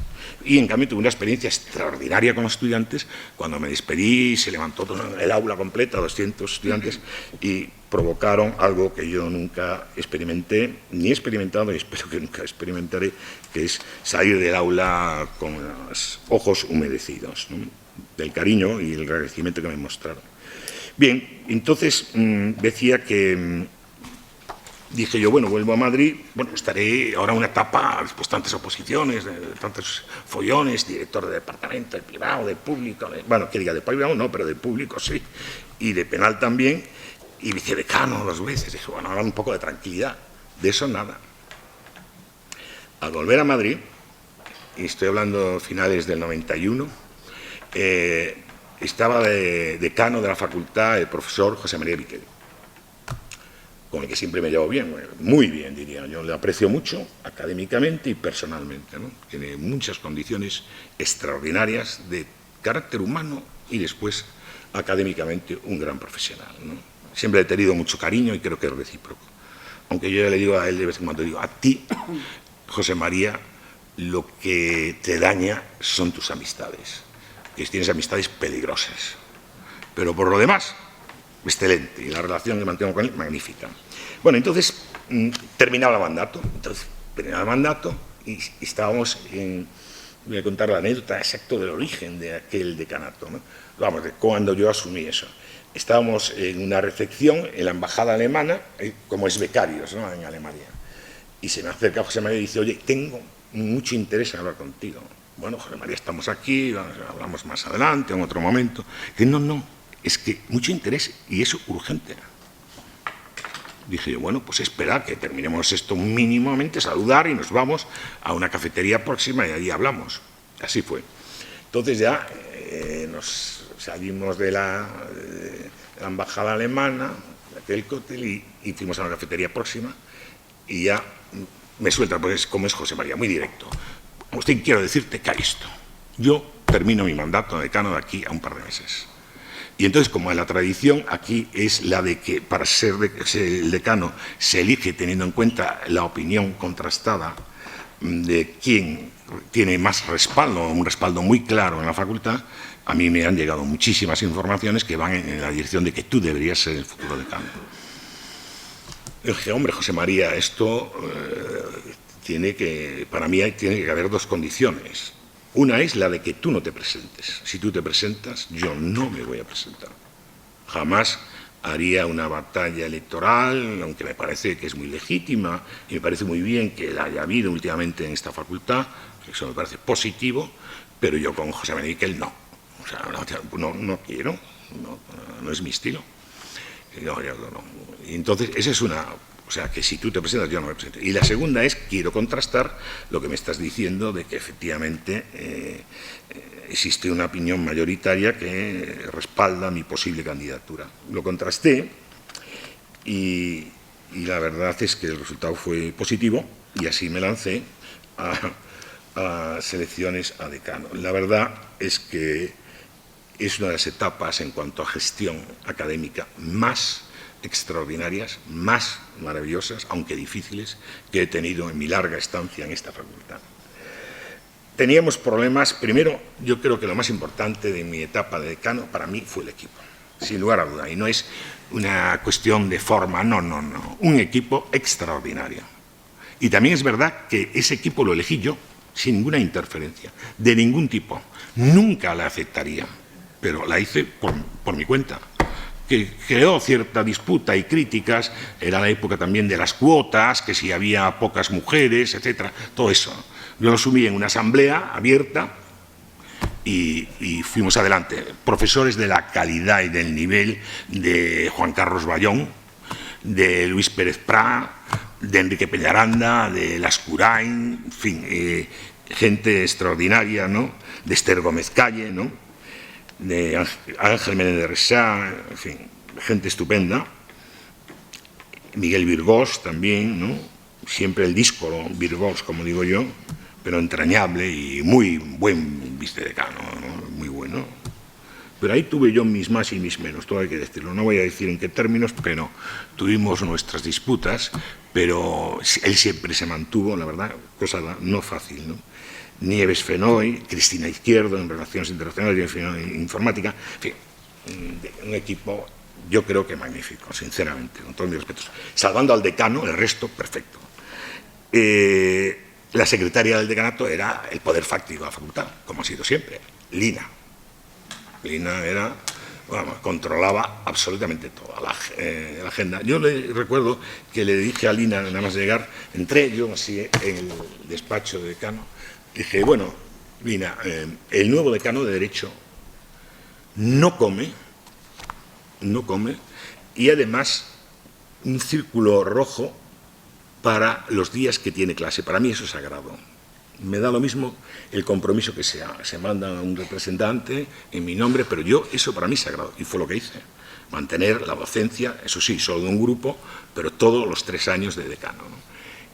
Y en cambio tuve una experiencia extraordinaria con los estudiantes. Cuando me despedí, se levantó todo el aula completa, 200 estudiantes, y provocaron algo que yo nunca experimenté, ni he experimentado y espero que nunca experimentaré, que es salir del aula con los ojos humedecidos, ¿no?, del cariño y el agradecimiento que me mostraron. Bien, entonces decía que, dije yo, bueno, vuelvo a Madrid, bueno, estaré ahora en una etapa, después tantas oposiciones, tantos follones, director de departamento, de privado, de público, bueno, que diga de privado no, pero de público sí, y de penal también, y vicedecano 2 veces. Dije, bueno, ahora un poco de tranquilidad, de eso nada. Al volver a Madrid, y estoy hablando finales del 91, estaba de decano de la facultad el profesor José María Viquel, con el que siempre me llevo bien, muy bien diría, yo le aprecio mucho académicamente y personalmente, ¿no? Tiene muchas condiciones extraordinarias de carácter humano y después académicamente un gran profesional, ¿no? Siempre he tenido mucho cariño y creo que es recíproco, aunque yo ya le digo a él de vez en cuando, digo, a ti, José María, lo que te daña son tus amistades, que tienes amistades peligrosas, pero por lo demás, excelente, y la relación que mantengo con él, magnífica. Bueno, entonces, terminaba el mandato, y estábamos en, voy a contar la anécdota exacta del origen de aquel decanato, ¿no? Vamos, de cuando yo asumí eso. Estábamos en una recepción en la embajada alemana, como es becarios, ¿no?, en Alemania, y se me acerca José María y dice, oye, tengo mucho interés en hablar contigo. Bueno, José María, estamos aquí, hablamos más adelante, en otro momento. Que no, es que mucho interés y es urgente. Dije yo, bueno, pues espera que terminemos esto mínimamente, saludar y nos vamos a una cafetería próxima y ahí hablamos. Así fue. Entonces ya nos salimos de la embajada alemana, de aquel cóctel, y fuimos a una cafetería próxima y ya me suelta, pues como es José María, muy directo. Usted, quiero decirte que esto, yo termino mi mandato de decano de aquí a un par de meses. Y entonces, como la tradición aquí es la de que para ser el decano se elige teniendo en cuenta la opinión contrastada de quien tiene más respaldo, un respaldo muy claro en la facultad, a mí me han llegado muchísimas informaciones que van en la dirección de que tú deberías ser el futuro decano. Yo dije, hombre, José María, esto... para mí tiene que haber 2 condiciones. Una es la de que tú no te presentes. Si tú te presentas, yo no me voy a presentar. Jamás haría una batalla electoral, aunque me parece que es muy legítima y me parece muy bien que la haya habido últimamente en esta facultad, eso me parece positivo, pero yo con José María Viquel no. O sea, no quiero, no es mi estilo. No. Y entonces, esa es una... O sea, que si tú te presentas, yo no me presento. Y la segunda es, quiero contrastar lo que me estás diciendo de que efectivamente existe una opinión mayoritaria que respalda mi posible candidatura. Lo contrasté y la verdad es que el resultado fue positivo y así me lancé a selecciones a decano. La verdad es que es una de las etapas en cuanto a gestión académica más extraordinarias, más maravillosas, aunque difíciles, que he tenido en mi larga estancia en esta facultad. Teníamos problemas. Primero, yo creo que lo más importante de mi etapa de decano para mí fue el equipo, sin lugar a duda, y no es una cuestión de forma, no, un equipo extraordinario. Y también es verdad que ese equipo lo elegí yo, sin ninguna interferencia, de ningún tipo. Nunca la aceptaría pero la hice por mi cuenta. Que creó cierta disputa y críticas, era la época también de las cuotas, que si había pocas mujeres, etcétera, todo eso. Yo lo sumí en una asamblea abierta y fuimos adelante. Profesores de la calidad y del nivel de Juan Carlos Bayón, de Luis Pérez Prat, de Enrique Peñaranda, de Lascurain, en fin, gente extraordinaria, ¿no? De Esther Gómez Calle, ¿no? De Ángel Menéndez Rexá, en fin, gente estupenda. Miguel Virgós también, ¿no? Siempre el díscolo Virgós, como digo yo, pero entrañable y muy buen vicedecano, ¿no? Muy bueno. Pero ahí tuve yo mis más y mis menos, todo hay que decirlo. No voy a decir en qué términos, pero tuvimos nuestras disputas, pero él siempre se mantuvo, la verdad, cosa no fácil, ¿no? Nieves Fenoy, Cristina Izquierdo en Relaciones Internacionales y en Informática, en fin, un equipo, yo creo que magnífico, sinceramente, con todos mis respetos. Salvando al decano, el resto, perfecto. La secretaria del decanato era el poder fáctico de la facultad, como ha sido siempre, Lina. Lina era, vamos, controlaba absolutamente toda la agenda. Yo le recuerdo que le dije a Lina, nada más llegar, entré yo así en el despacho de decano, dije, bueno, Lina, el nuevo decano de Derecho no come, y además un círculo rojo para los días que tiene clase. Para mí eso es sagrado. Me da lo mismo el compromiso que sea. Se manda a un representante en mi nombre, pero yo, eso para mí es sagrado. Y fue lo que hice. Mantener la docencia, eso sí, solo de un grupo, pero todos los 3 años de decano, ¿no?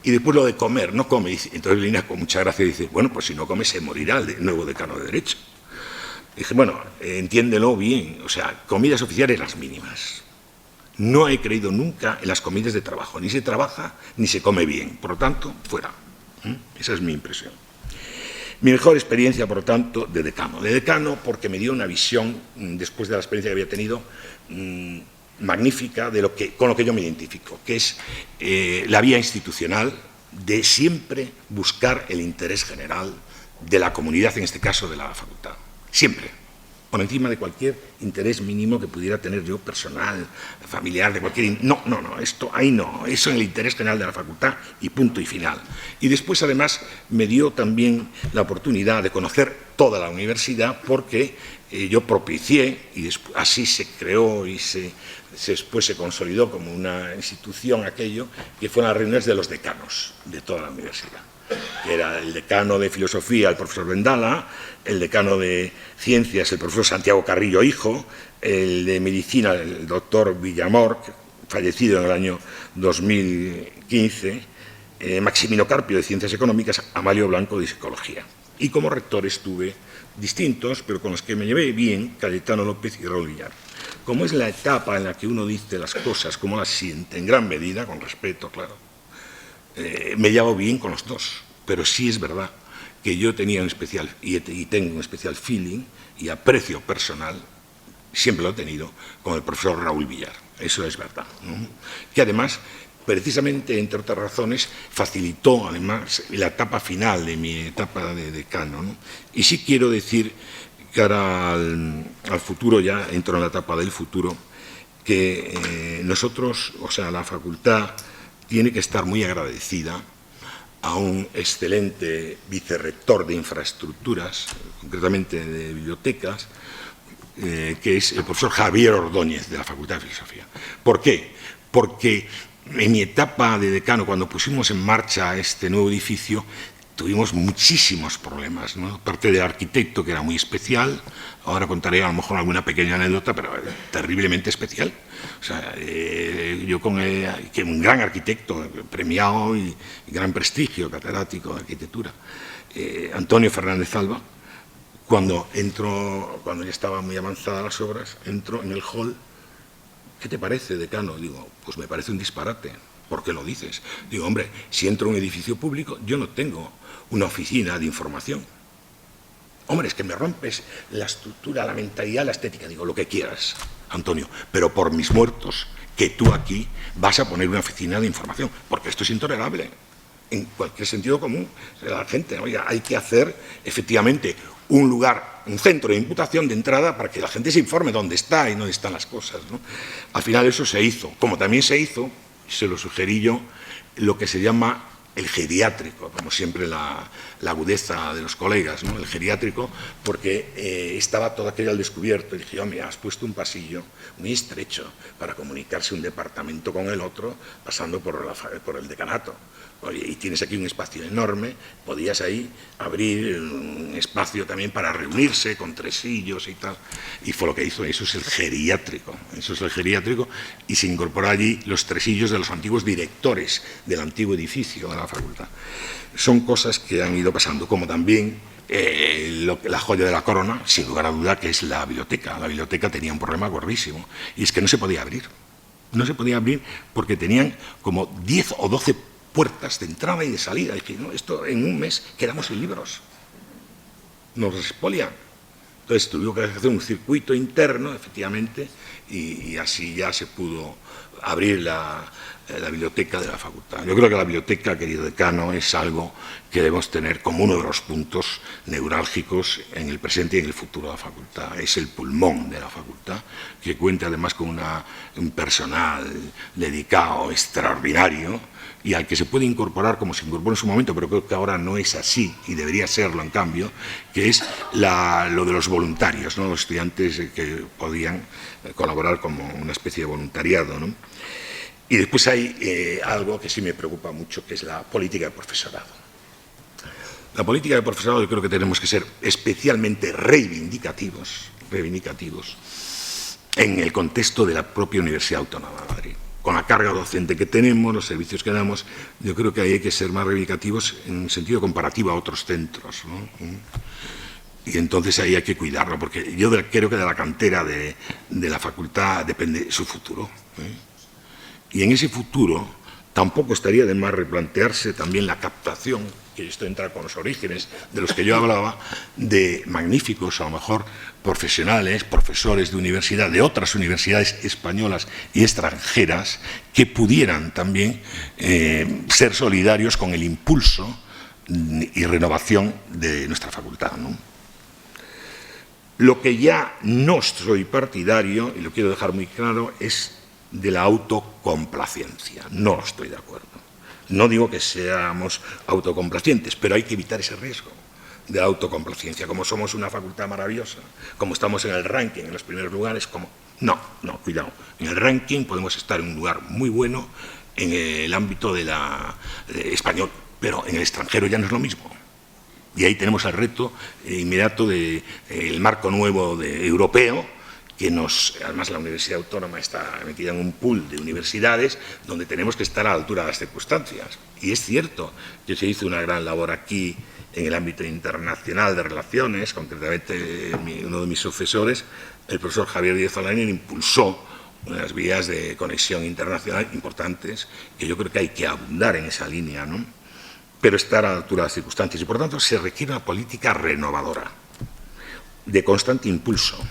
Y después lo de comer, no come. Entonces Lina con mucha gracia dice, bueno, pues si no come se morirá el nuevo decano de Derecho. Y dije, bueno, entiéndelo bien, o sea, comidas oficiales las mínimas. No he creído nunca en las comidas de trabajo, ni se trabaja ni se come bien, por lo tanto, fuera. Esa es mi impresión. Mi mejor experiencia, por lo tanto, de decano porque me dio una visión, después de la experiencia que había tenido, magnífica con lo que yo me identifico, que es la vía institucional de siempre buscar el interés general de la comunidad, en este caso de la facultad. Siempre. Por encima de cualquier interés mínimo que pudiera tener yo, personal, familiar, de cualquier... No, esto ahí no, eso en el interés general de la facultad y punto y final. Y después, además, me dio también la oportunidad de conocer toda la universidad porque yo propicié, y así se creó y después se consolidó como una institución aquello, que fueron las reuniones de los decanos de toda la universidad. Que era el decano de Filosofía, el profesor Vendala, el decano de Ciencias, el profesor Santiago Carrillo Hijo, el de Medicina, el doctor Villamor, fallecido en el año 2015, Maximino Carpio de Ciencias Económicas, Amalio Blanco de Psicología. Y como rectores tuve distintos, pero con los que me llevé bien, Cayetano López y Raúl Villar. Como es la etapa en la que uno dice las cosas como las siente, en gran medida, con respeto, claro, me llevo bien con los dos, pero sí es verdad que yo tenía un especial, y tengo un especial feeling y aprecio personal, siempre lo he tenido, con el profesor Raúl Villar. Eso es verdad, ¿no? Que además, precisamente, entre otras razones, facilitó además la etapa final de mi etapa de decano, ¿no? Y sí quiero decir, cara al futuro, ya entro en la etapa del futuro, que nosotros, o sea, la facultad tiene que estar muy agradecida a un excelente vicerrector de infraestructuras, concretamente de bibliotecas, que es el profesor Javier Ordóñez, de la Facultad de Filosofía. ¿Por qué? Porque en mi etapa de decano, cuando pusimos en marcha este nuevo edificio, tuvimos muchísimos problemas, ¿no? Aparte del arquitecto, que era muy especial, ahora contaré a lo mejor alguna pequeña anécdota, pero terriblemente especial. O sea, yo que un gran arquitecto, premiado y gran prestigio, catedrático de arquitectura, Antonio Fernández Alba, cuando ya estaban muy avanzadas las obras, entro en el hall. ¿Qué te parece, decano? Digo, pues me parece un disparate. ¿Por qué lo dices? Digo, hombre, si entro a un edificio público, yo no tengo una oficina de información. Hombre, es que me rompes la estructura, la mentalidad, la estética. Digo, lo que quieras, Antonio, pero por mis muertos, que tú aquí vas a poner una oficina de información, porque esto es intolerable. en cualquier sentido común. La gente, oiga, hay que hacer efectivamente un lugar, un centro de imputación de entrada para que la gente se informe dónde está y dónde están las cosas, ¿no? Al final eso se hizo, como también se hizo, se lo sugerí yo, lo que se llama el geriátrico, como siempre la agudeza de los colegas, ¿no? El geriátrico, porque estaba todo aquello al descubierto. Y dije, mira, has puesto un pasillo muy estrecho para comunicarse un departamento con el otro, pasando por el decanato. Oye, y tienes aquí un espacio enorme, podías ahí abrir un espacio también para reunirse con tresillos y tal. Y fue lo que hizo, eso es el geriátrico, y se incorporó allí los tresillos de los antiguos directores del antiguo edificio de la facultad. Son cosas que han ido pasando, como también la joya de la corona, sin lugar a duda, que es la biblioteca. La biblioteca tenía un problema gordísimo, y es que no se podía abrir. No se podía abrir porque tenían como 10 o 12 puertas de entrada y de salida. Dije, no, esto en un mes quedamos sin libros. Nos expolian. Entonces tuvimos que hacer un circuito interno, efectivamente, y así ya se pudo abrir la biblioteca de la facultad. Yo creo que la biblioteca, querido decano, es algo que debemos tener como uno de los puntos neurálgicos en el presente y en el futuro de la facultad. Es el pulmón de la facultad, que cuenta además con un personal dedicado extraordinario, y al que se puede incorporar como se incorporó en su momento, pero creo que ahora no es así y debería serlo en cambio, que es lo de los voluntarios, ¿no? Los estudiantes que podían colaborar como una especie de voluntariado, ¿no? Y después hay algo que sí me preocupa mucho, que es la política de profesorado. La política de profesorado, yo creo que tenemos que ser especialmente reivindicativos en el contexto de la propia Universidad Autónoma de Madrid. Con la carga docente que tenemos, los servicios que damos, yo creo que ahí hay que ser más reivindicativos en sentido comparativo a otros centros, ¿no? Y entonces ahí hay que cuidarlo, porque yo creo que de la cantera de la facultad depende su futuro, ¿eh? Y en ese futuro tampoco estaría de más replantearse también la captación, que esto entra con los orígenes de los que yo hablaba, de magníficos, a lo mejor, profesionales, profesores de universidad, de otras universidades españolas y extranjeras, que pudieran también ser solidarios con el impulso y renovación de nuestra facultad, ¿no? Lo que ya no soy partidario, y lo quiero dejar muy claro, es de la autocomplacencia. No estoy de acuerdo. No digo que seamos autocomplacientes, pero hay que evitar ese riesgo de la autocomplacencia. Como somos una facultad maravillosa, como estamos en el ranking, en los primeros lugares, como... No, cuidado. En el ranking podemos estar en un lugar muy bueno en el ámbito de español, pero en el extranjero ya no es lo mismo. Y ahí tenemos el reto inmediato del marco nuevo europeo, que además la Universidad Autónoma está metida en un pool de universidades donde tenemos que estar a la altura de las circunstancias. Y es cierto que se hizo una gran labor aquí en el ámbito internacional de relaciones, concretamente uno de mis sucesores, el profesor Javier Díez Olanín, impulsó unas vías de conexión internacional importantes, que yo creo que hay que abundar en esa línea, ¿no? Pero estar a la altura de las circunstancias. Y por tanto se requiere una política renovadora, de constante impulso,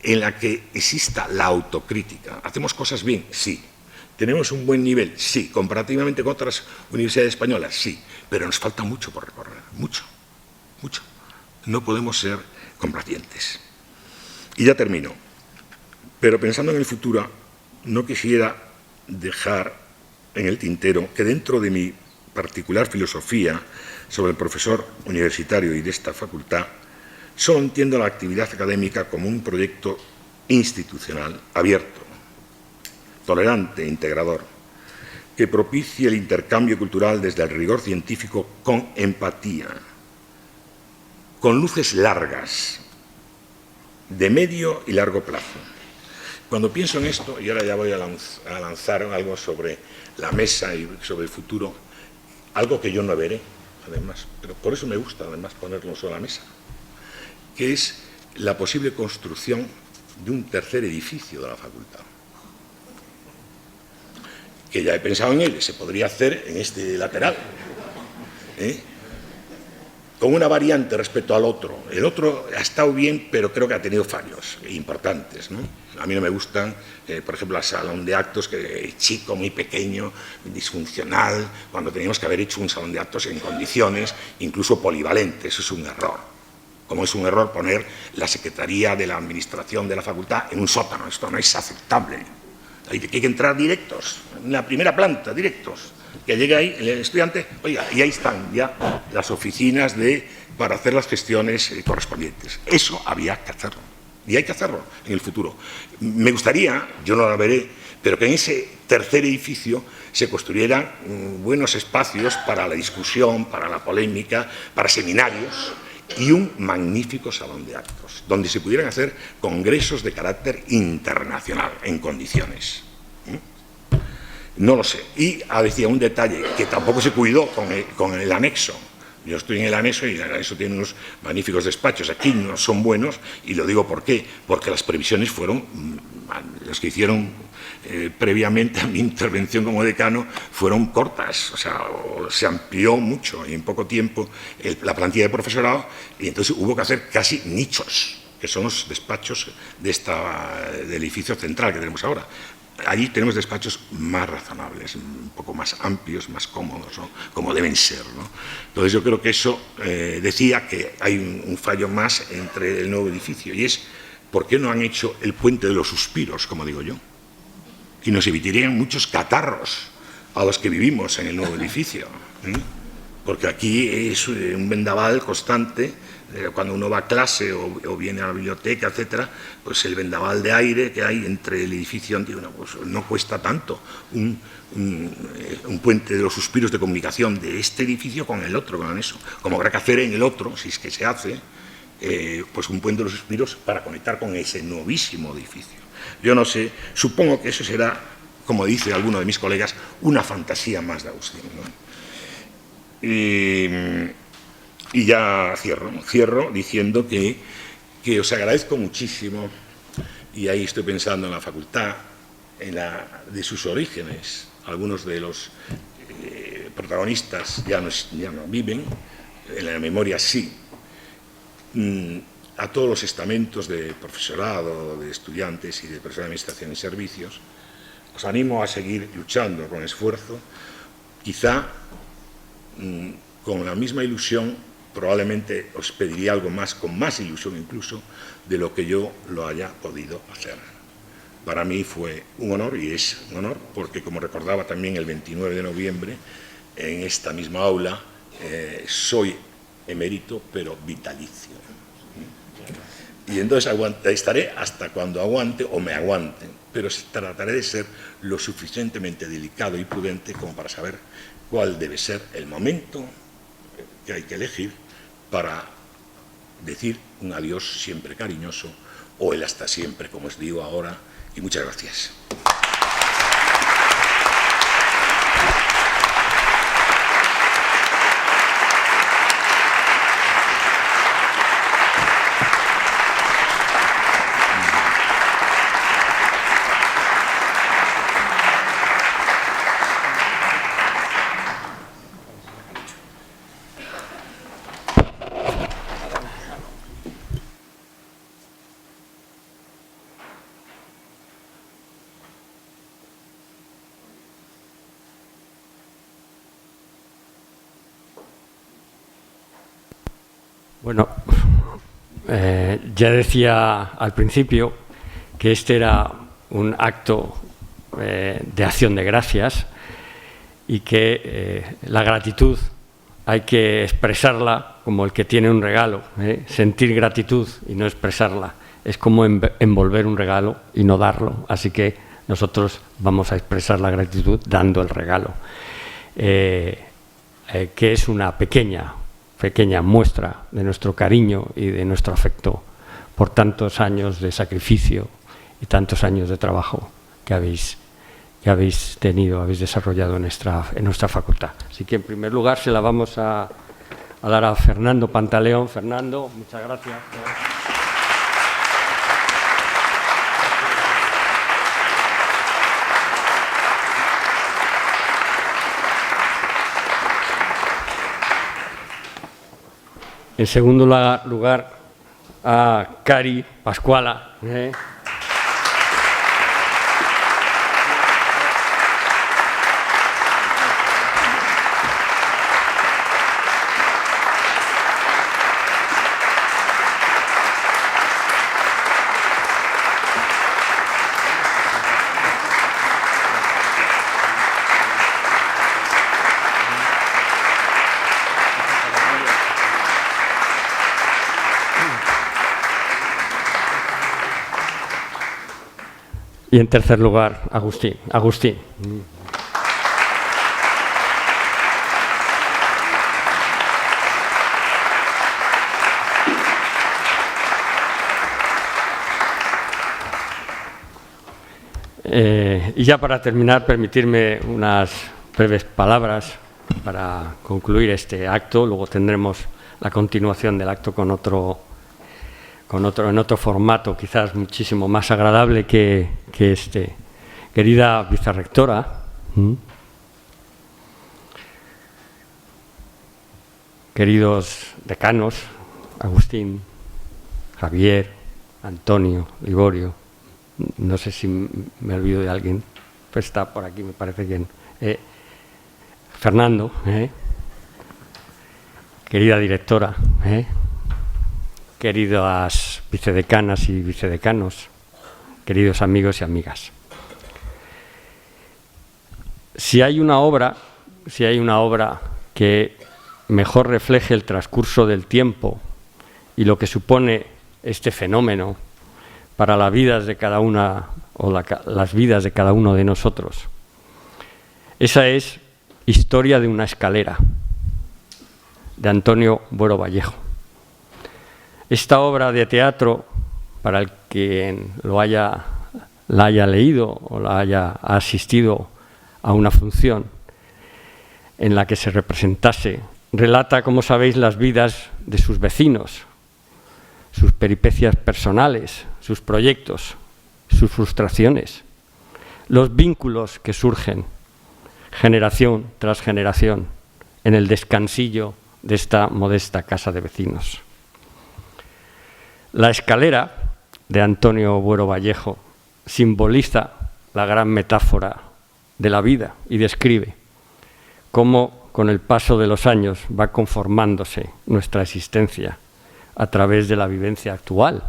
en la que exista la autocrítica. ¿Hacemos cosas bien? Sí. ¿Tenemos un buen nivel? Sí. ¿Comparativamente con otras universidades españolas? Sí. Pero nos falta mucho por recorrer. Mucho. No podemos ser complacientes. Y ya termino. Pero pensando en el futuro, no quisiera dejar en el tintero que dentro de mi particular filosofía sobre el profesor universitario y de esta facultad, solo entiendo la actividad académica como un proyecto institucional, abierto, tolerante, integrador, que propicie el intercambio cultural desde el rigor científico con empatía, con luces largas, de medio y largo plazo. Cuando pienso en esto, y ahora ya voy a lanzar algo sobre la mesa y sobre el futuro, algo que yo no veré, además, pero por eso me gusta además ponerlo sobre la mesa, que es la posible construcción de un tercer edificio de la facultad. Que ya he pensado en él, se podría hacer en este lateral, con una variante respecto al otro. El otro ha estado bien, pero creo que ha tenido fallos importantes, ¿no? A mí no me gustan, por ejemplo, el salón de actos, que chico, muy pequeño, disfuncional, cuando teníamos que haber hecho un salón de actos en condiciones, incluso polivalente. Eso es un error. Como es un error poner la Secretaría de la Administración de la Facultad en un sótano. Esto no es aceptable. Hay que entrar directos, en la primera planta, directos. Que llegue ahí el estudiante, oiga, y ahí están ya las oficinas para hacer las gestiones correspondientes. Eso había que hacerlo, y hay que hacerlo en el futuro. Me gustaría, yo no lo veré, pero que en ese tercer edificio se construyeran buenos espacios para la discusión, para la polémica, para seminarios, y un magnífico salón de actos, donde se pudieran hacer congresos de carácter internacional, en condiciones. No lo sé. Y decía un detalle que tampoco se cuidó con el anexo. Yo estoy en el anexo y el anexo tiene unos magníficos despachos. Aquí no son buenos, y lo digo ¿por qué? Porque las previsiones fueron, las que hicieron previamente a mi intervención como decano, fueron cortas. O sea, se amplió mucho y en poco tiempo la plantilla de profesorado, y entonces hubo que hacer casi nichos, que son los despachos del edificio central que tenemos ahora. Allí tenemos despachos más razonables, un poco más amplios, más cómodos, ¿no? Como deben ser, ¿no? Entonces yo creo que eso decía que hay un fallo más entre el nuevo edificio, y es ¿por qué no han hecho el puente de los suspiros, como digo yo? Y nos evitarían muchos catarros a los que vivimos en el nuevo edificio, ¿eh? Porque aquí es un vendaval constante. Cuando uno va a clase o viene a la biblioteca, etcétera, pues el vendaval de aire que hay entre el edificio antiguo, pues no cuesta tanto un puente de los suspiros de comunicación de este edificio con el otro, con el anexo. Como habrá que hacer en el otro, si es que se hace, pues un puente de los suspiros para conectar con ese novísimo edificio. Yo no sé, supongo que eso será, como dice alguno de mis colegas, una fantasía más de Agustín, ¿no? Y ya cierro diciendo que os agradezco muchísimo, y ahí estoy pensando en la facultad, de sus orígenes. Algunos de los protagonistas ya no viven, en la memoria sí. A todos los estamentos de profesorado, de estudiantes y de personal de administración y servicios, os animo a seguir luchando con esfuerzo, quizá con la misma ilusión. Probablemente os pediría algo más, con más ilusión incluso, de lo que yo lo haya podido hacer. Para mí fue un honor, y es un honor, porque como recordaba también el 29 de noviembre, en esta misma aula, soy emérito, pero vitalicio. Y entonces estaré hasta cuando aguante o me aguanten, pero trataré de ser lo suficientemente delicado y prudente como para saber cuál debe ser el momento que hay que elegir para decir un adiós siempre cariñoso, o el hasta siempre, como os digo ahora, y muchas gracias. Bueno, ya decía al principio que este era un acto de acción de gracias, y que la gratitud hay que expresarla como el que tiene un regalo, sentir gratitud y no expresarla. Es como envolver un regalo y no darlo. Así que nosotros vamos a expresar la gratitud dando el regalo, que es una pequeña muestra de nuestro cariño y de nuestro afecto por tantos años de sacrificio y tantos años de trabajo que habéis desarrollado en nuestra facultad. Así que, en primer lugar, se la vamos a dar a Fernando Pantaleón. Fernando, muchas gracias. En segundo lugar, a Cari Pascuala. Y en tercer lugar, Agustín. Agustín. Y ya para terminar, permitirme unas breves palabras para concluir este acto. Luego tendremos la continuación del acto en otro formato, quizás muchísimo más agradable que este. Querida vicerrectora, queridos decanos, Agustín, Javier, Antonio, Liborio, no sé si me olvido de alguien, pues está por aquí, me parece bien, Fernando, querida directora, queridas vicedecanas y vicedecanos, queridos amigos y amigas. Si hay una obra que mejor refleje el transcurso del tiempo y lo que supone este fenómeno para las vidas de cada una o las vidas de cada uno de nosotros, esa es Historia de una escalera, de Antonio Buero Vallejo. Esta obra de teatro, para el que la haya leído o la haya asistido a una función en la que se representase, relata, como sabéis, las vidas de sus vecinos, sus peripecias personales, sus proyectos, sus frustraciones, los vínculos que surgen generación tras generación en el descansillo de esta modesta casa de vecinos. La escalera de Antonio Buero Vallejo simboliza la gran metáfora de la vida y describe cómo con el paso de los años va conformándose nuestra existencia a través de la vivencia actual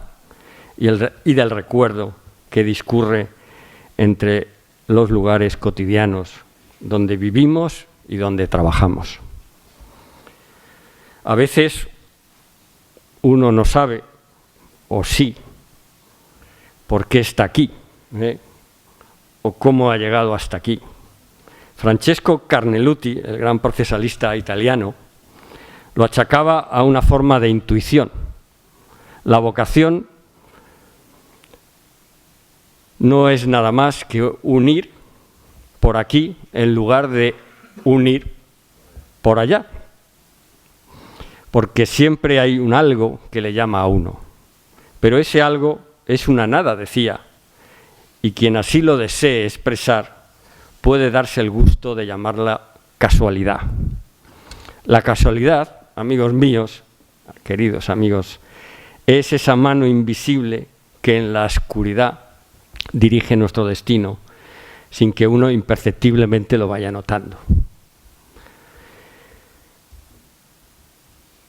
y del recuerdo que discurre entre los lugares cotidianos donde vivimos y donde trabajamos. A veces uno no sabe, o sí, por qué está aquí, o cómo ha llegado hasta aquí. Francesco Carneluti, el gran procesalista italiano, lo achacaba a una forma de intuición. La vocación no es nada más que unir por aquí en lugar de unir por allá, porque siempre hay un algo que le llama a uno, pero ese algo es una nada, decía, y quien así lo desee expresar puede darse el gusto de llamarla casualidad. La casualidad, amigos míos, queridos amigos, es esa mano invisible que en la oscuridad dirige nuestro destino sin que uno imperceptiblemente lo vaya notando.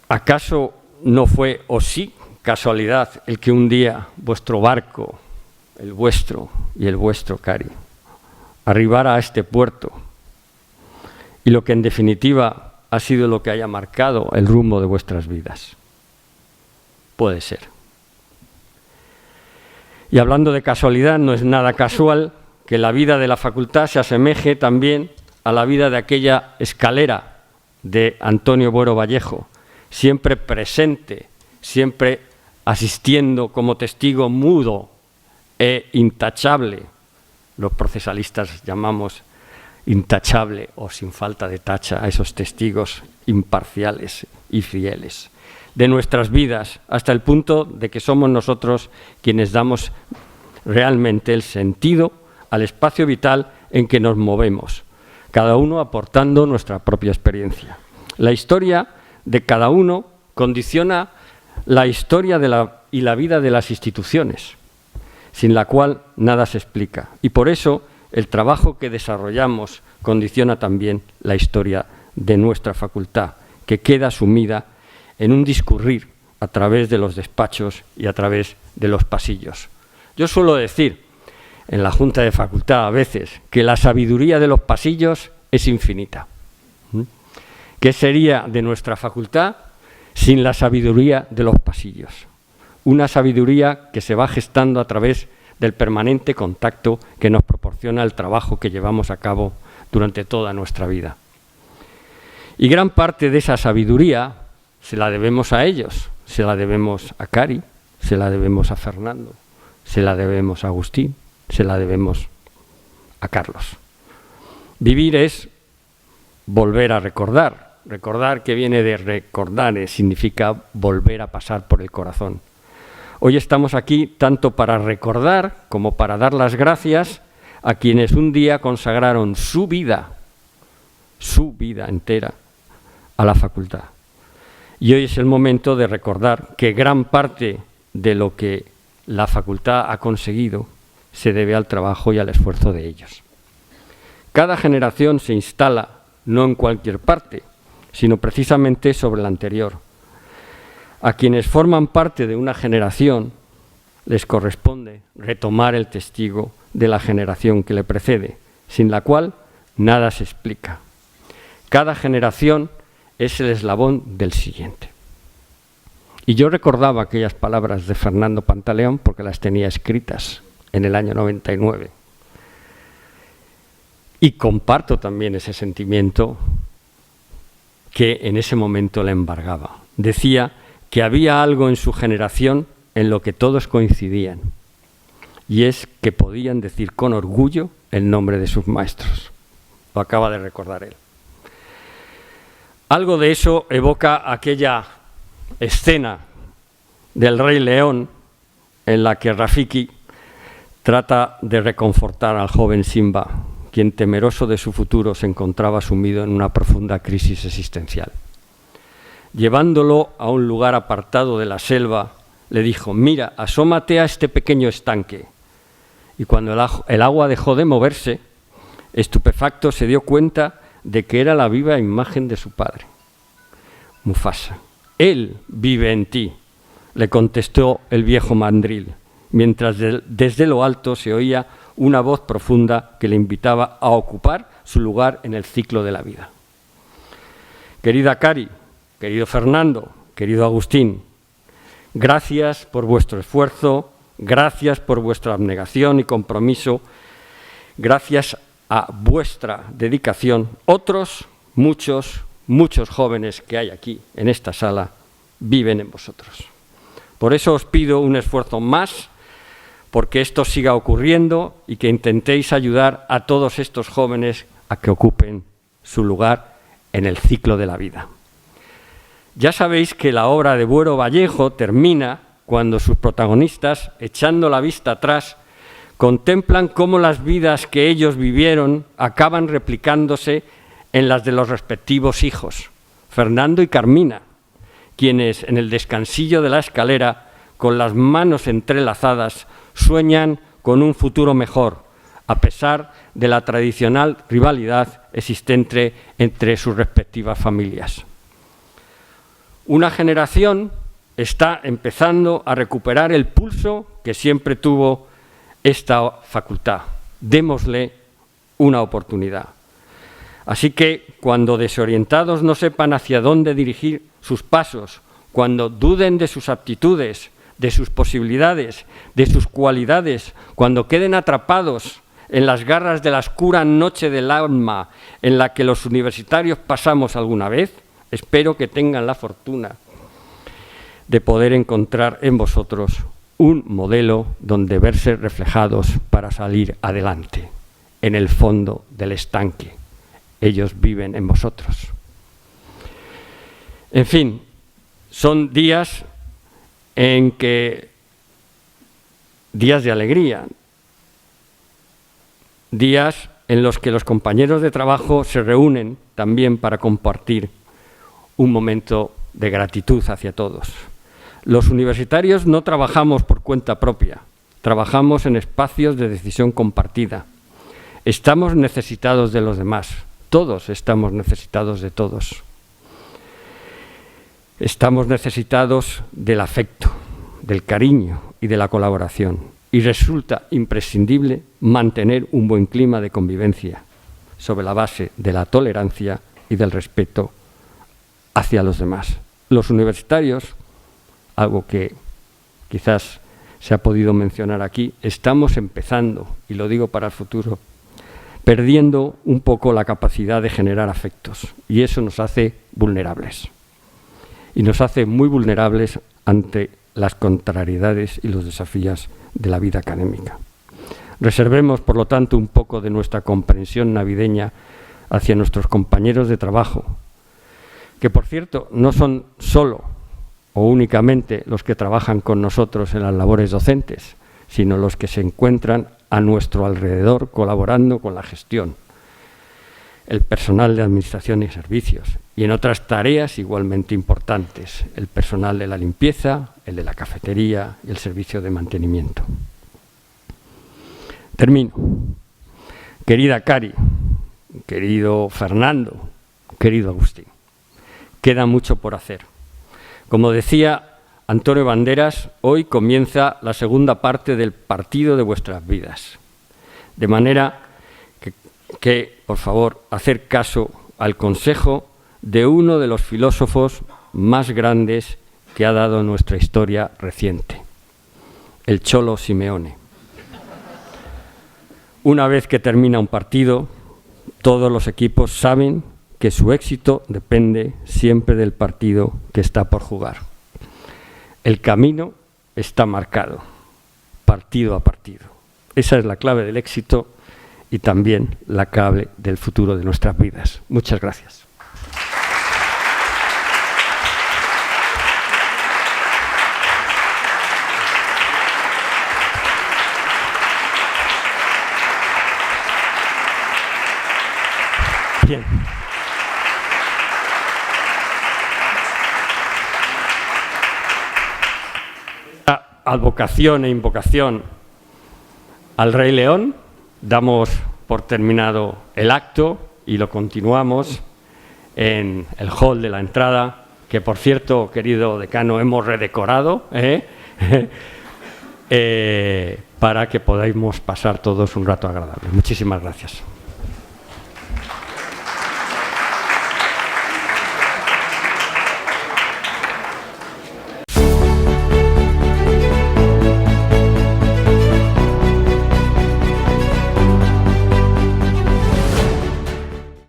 ¿Acaso no fue, o sí, casualidad el que un día vuestro barco, el vuestro y el vuestro, Cari, arribara a este puerto y lo que en definitiva ha sido lo que haya marcado el rumbo de vuestras vidas? Puede ser. Y hablando de casualidad, no es nada casual que la vida de la facultad se asemeje también a la vida de aquella escalera de Antonio Buero Vallejo, siempre presente, siempre asistiendo como testigo mudo e intachable. Los procesalistas llamamos intachable o sin falta de tacha a esos testigos imparciales y fieles de nuestras vidas, hasta el punto de que somos nosotros quienes damos realmente el sentido al espacio vital en que nos movemos, cada uno aportando nuestra propia experiencia. La historia de cada uno condiciona la historia y la vida de las instituciones, sin la cual nada se explica. Y por eso el trabajo que desarrollamos condiciona también la historia de nuestra facultad, que queda sumida en un discurrir a través de los despachos y a través de los pasillos. Yo suelo decir en la Junta de Facultad a veces que la sabiduría de los pasillos es infinita. ¿Qué sería de nuestra facultad sin la sabiduría de los pasillos? Una sabiduría que se va gestando a través del permanente contacto que nos proporciona el trabajo que llevamos a cabo durante toda nuestra vida. Y gran parte de esa sabiduría se la debemos a ellos, se la debemos a Cari, se la debemos a Fernando, se la debemos a Agustín, se la debemos a Carlos. Vivir es volver a recordar. Recordar, que viene de recordare, significa volver a pasar por el corazón. Hoy estamos aquí tanto para recordar como para dar las gracias a quienes un día consagraron su vida entera a la facultad. Y hoy es el momento de recordar que gran parte de lo que la facultad ha conseguido se debe al trabajo y al esfuerzo de ellos. Cada generación se instala no en cualquier parte, sino precisamente sobre la anterior. A quienes forman parte de una generación les corresponde retomar el testigo de la generación que le precede, sin la cual nada se explica. Cada generación es el eslabón del siguiente. Y yo recordaba aquellas palabras de Fernando Pantaleón porque las tenía escritas en el año 99. Y comparto también ese sentimiento que en ese momento le embargaba. Decía que había algo en su generación en lo que todos coincidían, y es que podían decir con orgullo el nombre de sus maestros. Lo acaba de recordar él. Algo de eso evoca aquella escena del Rey León en la que Rafiki trata de reconfortar al joven Simba, quien temeroso de su futuro se encontraba sumido en una profunda crisis existencial. Llevándolo a un lugar apartado de la le dijo: mira, asómate a este pequeño estanque. Y cuando el agua dejó de moverse, estupefacto se dio cuenta de que era la viva imagen de su padre, Mufasa. Él vive en ti, le contestó el viejo mandril, mientras desde lo alto se oía una voz profunda que le invitaba a ocupar su lugar en el ciclo de la vida. Querida Cari, querido Fernando, querido Agustín, gracias por vuestro esfuerzo, gracias por vuestra abnegación y compromiso, gracias a vuestra dedicación. Otros, muchos jóvenes que hay aquí en esta sala viven en vosotros. Por eso os pido un esfuerzo más, porque esto siga ocurriendo y que intentéis ayudar a todos estos jóvenes a que ocupen su lugar en el ciclo de la vida. Ya sabéis que la obra de Buero Vallejo termina cuando sus protagonistas, echando la vista atrás, contemplan cómo las vidas que ellos vivieron acaban replicándose en las de los respectivos hijos, Fernando y Carmina, quienes en el descansillo de la escalera, con las manos entrelazadas, sueñan con un futuro mejor, a pesar de la tradicional rivalidad existente entre sus respectivas familias. Una generación está empezando a recuperar el pulso que siempre tuvo esta facultad. Démosle una oportunidad. Así que cuando desorientados no sepan hacia dónde dirigir sus pasos, cuando duden de sus aptitudes, de sus posibilidades, de sus cualidades, cuando queden atrapados en las garras de la oscura noche del alma en la que los universitarios pasamos alguna vez, espero que tengan la fortuna de poder encontrar en vosotros un modelo donde verse reflejados para salir adelante, en el fondo del estanque. Ellos viven en vosotros. En fin, son días días de alegría, días en los que los compañeros de trabajo se reúnen también para compartir un momento de gratitud hacia todos. Los universitarios no trabajamos por cuenta propia, trabajamos en espacios de decisión compartida. Estamos necesitados de los demás, todos estamos necesitados de todos. Estamos necesitados del afecto, del cariño y de la colaboración. Y resulta imprescindible mantener un buen clima de convivencia sobre la base de la tolerancia y del respeto hacia los demás. Los universitarios, algo que quizás se ha podido mencionar aquí, estamos empezando, y lo digo para el futuro, perdiendo un poco la capacidad de generar afectos, y eso nos hace vulnerables. Y nos hace muy vulnerables ante las contrariedades y los desafíos de la vida académica. Reservemos, por lo tanto, un poco de nuestra comprensión navideña hacia nuestros compañeros de trabajo, que, por cierto, no son solo o únicamente los que trabajan con nosotros en las labores docentes, sino los que se encuentran a nuestro alrededor colaborando con la gestión, el personal de administración y servicios, y en otras tareas igualmente importantes, el personal de la limpieza, el de la cafetería y el servicio de mantenimiento. Termino. Querida Cari, querido Fernando, querido Agustín, queda mucho por hacer. Como decía Antonio Banderas, hoy comienza la segunda parte del partido de vuestras vidas. De manera que, por favor, hacer caso al consejo de uno de los filósofos más grandes que ha dado nuestra historia reciente, el Cholo Simeone. Una vez que termina un partido, todos los equipos saben que su éxito depende siempre del partido que está por jugar. El camino está marcado, partido a partido. Esa es la clave del éxito y también la clave del futuro de nuestras vidas. Muchas gracias. Bien. Advocación e invocación al Rey León, damos por terminado el acto y lo continuamos en el hall de la entrada, que por cierto, querido decano, hemos redecorado para que podáis pasar todos un rato agradable. Muchísimas gracias.